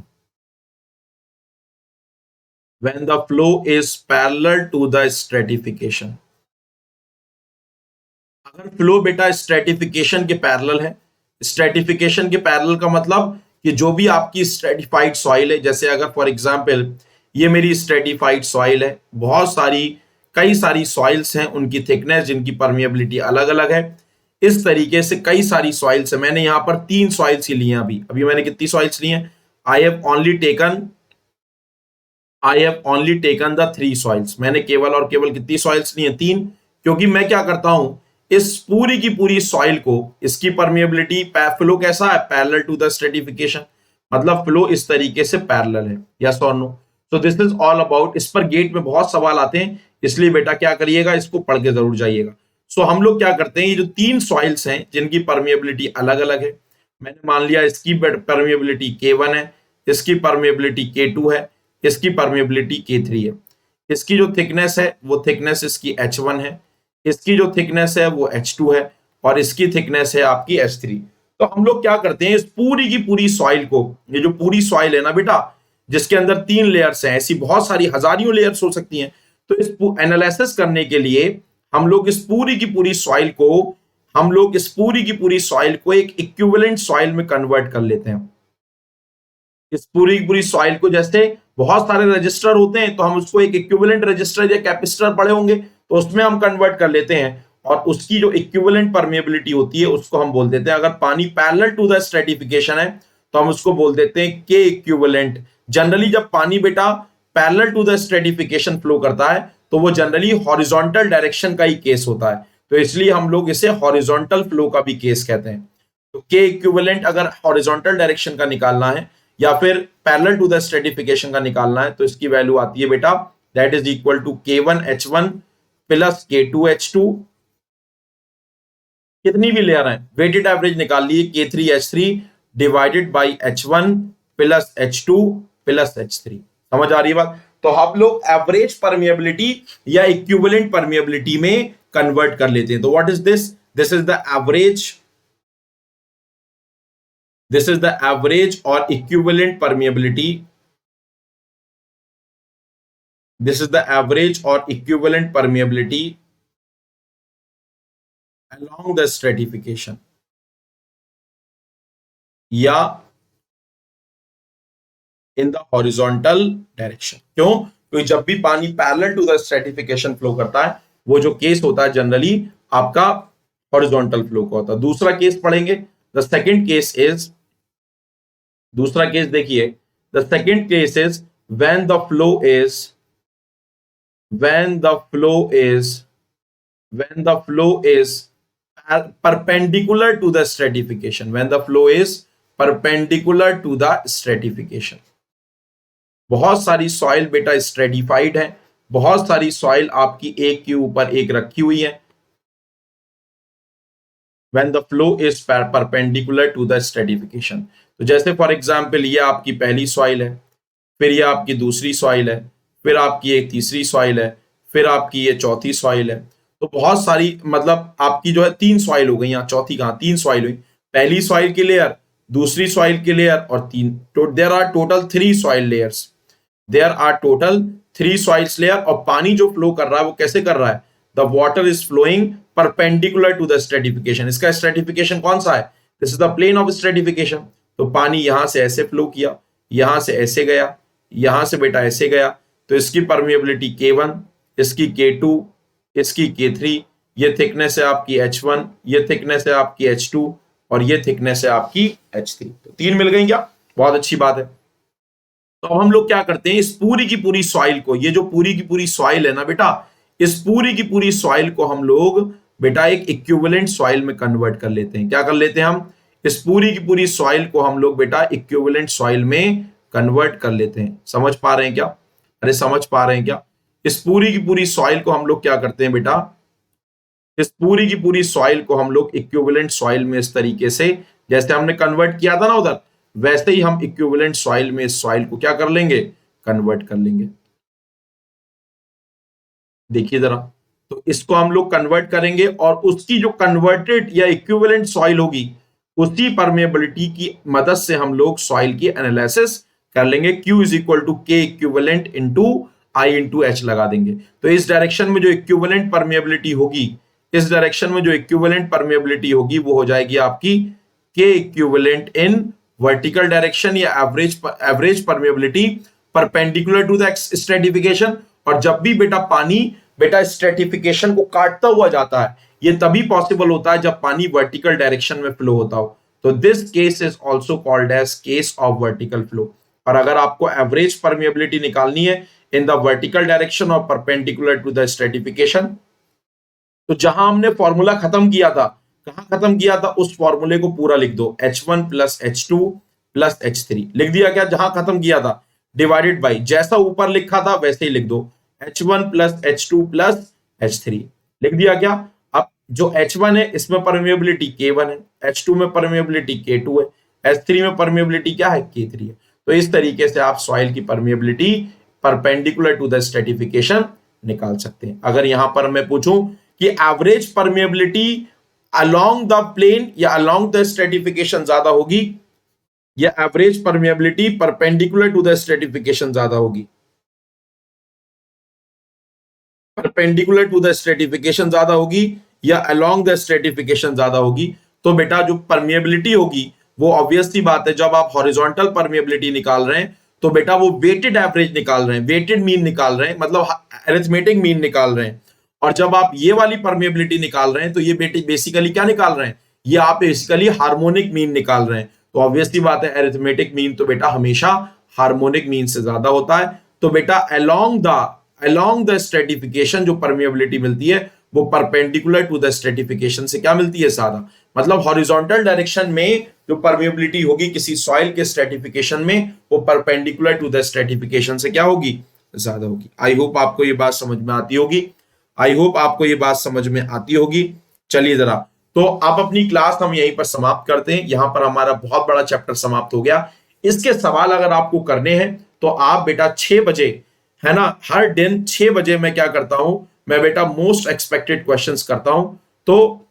when the flow is parallel to the stratification। अगर फ्लो बेटा स्ट्रेटिफिकेशन के पैरेलल है, स्ट्रेटिफिकेशन के पैरेलल का मतलब कि जो भी आपकी स्ट्रेटिफाइड सॉइल है, जैसे अगर फॉर एग्जांपल ये मेरी स्ट्रेटिफाइड सॉइल है, बहुत सारी कई सारी सॉइल्स हैं, उनकी थिकनेस जिनकी परमिएबिलिटी अलग अलग है, इस तरीके से कई सारी सॉइल्स है। मैंने यहां पर 3 सॉइल्स ही ली हैं। अभी मैंने कितनी सॉइल्स ली हैं, I have only taken the 3 soils. मैंने केवल और केवल कितनी सॉइल्स ली हैं, 3, क्योंकि मैं क्या करता हूं, इस पूरी की पूरी सॉइल को, इसकी परमिएबिलिटी फ्लो कैसा है, पैरेलल टू द स्ट्रेटिफिकेशन, मतलब फ्लो इस तरीके से पैरेलल है, यस और no. So this is all about. इस पर गेट में बहुत सवाल आते हैं, इसलिए बेटा क्या करिएगा, इसको पढ़ के जरूर जाइएगा। सो हम लोग क्या करते हैं, ये जो 3 सॉइल्स हैं जिनकी परमिएबिलिटी अलग अलग है, मैंने मान लिया इसकी परमिएबिलिटी K1 है, इसकी परमेबिलिटी K2 है, इसकी परमेबिलिटी K3 है। इसकी जो थिकनेस है वो थिकनेस इसकी H1 है, इसकी जो थिकनेस है वो H2 है, और इसकी थिकनेस है आपकी H3। तो हम लोग क्या करते हैं, इस पूरी की पूरी सॉइल को, ये जो पूरी सॉइल है ना बेटा, जिसके अंदर 3 लेयर्स हैं, ऐसी बहुत सारी हजारियों लेयर्स हो सकती हैं, तो इस एनालिसिस करने के लिए हम लोग इस पूरी की पूरी सॉइल को एक इक्विवेलेंट सॉइल में कन्वर्ट कर लेते हैं। इस पूरी की पूरी सॉइल को, जैसे बहुत सारे रजिस्टर होते हैं तो हम उसको एक इक्विवेलेंट रजिस्टर या कैपेसिटर पड़े होंगे तो उसमें हम कन्वर्ट कर लेते हैं, और उसकी जो इक्विवेलेंट परमेबिलिटी होती है उसको हम बोल देते हैं, अगर पानी पैरेलल टू द स्ट्रेटिफिकेशन है तो हम उसको बोल देते हैं के इक्विवेलेंट। जनरली जब पानी बेटा parallel to the stratification flow करता है तो वो जनरली हॉरिजॉन्टल डायरेक्शन का ही केस होता है, तो इसलिए हम लोग इसे हॉरिजॉन्टल फ्लो का भी केस कहते हैं। तो के इक्विवेलेंट अगर हॉरिजॉन्टल डायरेक्शन का निकालना है या फिर पैरेलल टू द स्ट्रेटिफिकेशन का निकालना है तो इसकी वैल्यू आती है बेटा, that is equal to K1H1 plus K2H2, कितनी भी लेयर है वेटेड एवरेज निकाल लिए, K3H3 divided by H1 plus H2 plus H3। समझ आ रही है बात? तो हम लोग एवरेज परमिएबिलिटी या इक्विवेलेंट परमिएबिलिटी में कन्वर्ट कर लेते हैं। तो what is this? This is the average, this is the average or equivalent permeability, this is the average or equivalent permeability along the stratification या in the horizontal direction। क्यों? क्योंकि जब भी पानी parallel to the stratification flow करता है वो जो केस होता है जनरली आपका हॉरिजॉन्टल फ्लो का होता है। दूसरा केस पढ़ेंगे, द सेकंड केस इज, दूसरा केस देखिए, the second case is when the flow is perpendicular to the stratification, when the flow is perpendicular to the stratification। बहुत सारी सॉइल बेटा स्ट्रेटिफाइड है, बहुत सारी सॉइल आपकी एक के ऊपर एक रखी हुई है, when the flow is perpendicular to the stratification। तो जैसे फॉर एग्जांपल ये आपकी पहली सॉइल है, फिर ये आपकी दूसरी सॉइल है, फिर आपकी एक तीसरी सॉइल है, फिर आपकी ये चौथी सॉइल है। तो बहुत सारी, मतलब आपकी जो है 3 सॉइल हो गई, यहाँ चौथी कहाँ, 3 सॉइल हुई, पहली सॉइल की लेयर, दूसरी सॉइल की लेयर और 3, तो there are total 3 soil layers, there are total 3 soils layer. और पानी जो फ्लो कर रहा है वो कैसे कर रहा है? The water is flowing perpendicular to the stratification. इसका स्ट्रेटिफिकेशन कौन सा है? This is the plane of stratification. तो पानी यहां से ऐसे फ्लो किया, यहां से ऐसे गया, यहां से बेटा ऐसे गया, तो इसकी परमिएबिलिटी K1, इसकी K2, इसकी K3, ये थिकनेस है आपकी H1, ये थिकनेस है आपकी H2 और ये थिकनेस है आपकी H3। तो 3 मिल गई क्या? बहुत अच्छी बात है। तो अब हम लोग क्या करते हैं, इस पूरी की पूरी सॉइल को, ये जो पूरी की पूरी सॉइल है ना बेटा, इस पूरी की पूरी सॉइल को हम लोग बेटा एक इक्विवेलेंट सॉइल में कन्वर्ट कर लेते हैं। क्या कर लेते हैं हम? इस पूरी की पूरी सॉइल को हम लोग बेटा इक्विवेलेंट सॉइल में कन्वर्ट कर लेते हैं। समझ पा रहे हैं क्या? अरे समझ पा रहे हैं क्या? इस पूरी की पूरी सॉइल को हम लोग क्या करते हैं बेटा, इस पूरी की पूरी सॉइल को हम लोग इक्विवेलेंट सॉइल में इस तरीके से, जैसे हमने कन्वर्ट किया था ना उधर, वैसे ही हम इक्विवेलेंट सॉइल में इस सॉइल को क्या कर लेंगे? कन्वर्ट कर लेंगे। देखिए जरा, तो इसको हम लोग कन्वर्ट करेंगे और उसकी जो कन्वर्टेड या इक्विवेलेंट सॉइल होगी उसी परमेबिलिटी की मदद से हम लोग सॉइल की एनालिसिस कर लेंगे। Q इज इक्वल टू के इक्विवेलेंट इंटू आई इंटू एच लगा देंगे। तो इस डायरेक्शन में जो इक्विवेलेंट परमेबिलिटी होगी, इस डायरेक्शन में जो इक्विवेलेंट परमेबिलिटी होगी वो हो जाएगी आपकी के इक्विवेलेंट इन वर्टिकल डायरेक्शन या average permeability perpendicular to the stratification. और जब भी बेटा पानी बेटा स्ट्रेटिफिकेशन को काटता हुआ जाता है, ये तभी पॉसिबल होता है जब पानी वर्टिकल डायरेक्शन में फ्लो होता हो। तो this case is also called as case of vertical flow. और अगर आपको एवरेज परमेबिलिटी निकालनी है इन द वर्टिकल डायरेक्शन और परपेंडिकुलर टू द स्ट्रेटिफिकेशन, तो जहां हमने फॉर्मूला खत्म किया था, कहां खत्म किया था, उस फॉर्मूले को पूरा लिख दो, H1 plus H2 plus H3 लिख दिया क्या? जहां खत्म किया था, डिवाइडेड बाई, जैसा ऊपर लिखा था वैसे ही लिख दो, H1 plus H2 plus H3 लिख दिया क्या? अब जो H1 है इसमें परमेबिलिटी K1 है, H2 में परमेबिलिटी K2 है, H3 में परमेबिलिटी क्या है? K3 है। तो इस तरीके से आप सॉइल की permeability perpendicular to the stratification निकाल सकते हैं। अगर यहां पर मैं पूछूं कि average permeability along the plane या अलोंग द स्ट्रेटिफिकेशन ज्यादा होगी या average permeability perpendicular to the stratification ज्यादा होगी, परपेंडिकुलर टू द स्ट्रेटिफिकेशन ज्यादा होगी या अलोंग द स्ट्रेटिफिकेशन ज्यादा होगी, तो बेटा जो परमिएबिलिटी होगी वो ऑब्वियस सी बात है, जब आप हॉरिजॉन्टल परमिएबिलिटी निकाल रहे हैं तो बेटा वो वेटेड एवरेज निकाल रहे हैं, वेटेड मीन निकाल रहे हैं, मतलब अरिथमेटिक मीन निकाल रहे हैं। और जब आप ये वाली परमिएबिलिटी निकाल रहे हैं तो ये बेसिकली क्या निकाल रहे हैं, ये आप बेसिकली हार्मोनिक मीन निकाल रहे हैं। तो ऑब्वियसली बात है अरिथमेटिक मीन तो बेटा हमेशा हार्मोनिक मीन से ज्यादा होता है। तो बेटा अलोंग द स्ट्रेटिफिकेशन जो परमिएबिलिटी मिलती है वो परपेंडिकुलर टू द स्ट्रेटिफिकेशन से क्या मिलती है, ज्यादा। मतलब हॉरिजॉन्टल डायरेक्शन में जो परमिएबिलिटी होगी किसी सॉइल के स्ट्रेटिफिकेशन में वो परपेंडिकुलर टू द स्ट्रेटिफिकेशन से क्या होगी, ज्यादा होगी। आई होप आपको ये बात समझ में आती होगी, आई होप आपको ये बात समझ में आती होगी। चलिए जरा, तो अब अपनी क्लास हम यहीं पर समाप्त करते हैं। यहां पर हमारा बहुत बड़ा चैप्टर समाप्त हो गया। इसके सवाल अगर आपको करने हैं तो आप बेटा 6 बजे, है ना, हर दिन 6 बजे मैं क्या करता हूं, मैं बेटा मोस्ट एक्सपेक्टेड क्वेश्चंस करता हूं, तो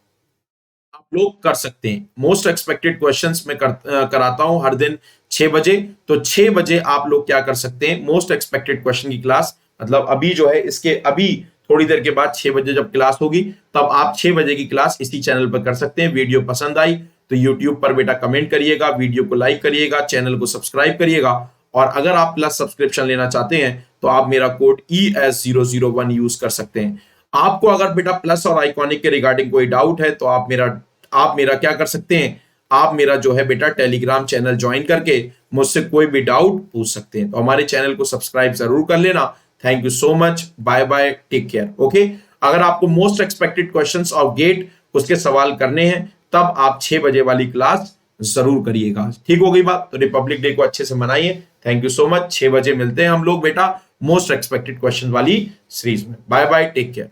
आप लोग कर सकते हैं। मोस्ट एक्सपेक्टेड क्वेश्चंस मैं कराता हूं हर दिन 6 बजे। तो 6 बजे आप लोग क्या कर सकते हैं, मोस्ट एक्सपेक्टेड क्वेश्चन की क्लास, मतलब अभी जो है इसके अभी थोड़ी देर के बाद 6 बजे जब क्लास होगी तब आप 6 बजे की क्लास इसी चैनल पर कर सकते हैं। वीडियो पसंद आई तो YouTube पर बेटा कमेंट करिएगा, वीडियो को लाइक करिएगा, चैनल को सब्सक्राइब करिएगा। और अगर आप प्लस सब्सक्रिप्शन लेना चाहते हैं तो आप मेरा कोड ES001 यूज कर सकते हैं। आपको अगर बेटा प्लस और आइकॉनिक के रिगार्डिंग कोई डाउट है तो आप मेरा क्या कर सकते हैं, आप मेरा जो है बेटा टेलीग्राम चैनल ज्वाइन करके मुझसे कोई भी डाउट पूछ सकते हैं। तो हमारे चैनल को सब्सक्राइब जरूर कर लेना। Thank you so much, bye bye, take care. Okay, अगर आपको most expected questions of GATE उसके सवाल करने हैं तब आप 6 बजे वाली क्लास जरूर करिएगा। ठीक हो गई बात? तो रिपब्लिक डे को अच्छे से मनाइए। Thank you so much. 6 बजे मिलते हैं हम लोग बेटा मोस्ट एक्सपेक्टेड क्वेश्चन वाली सीरीज में। Bye bye, take care.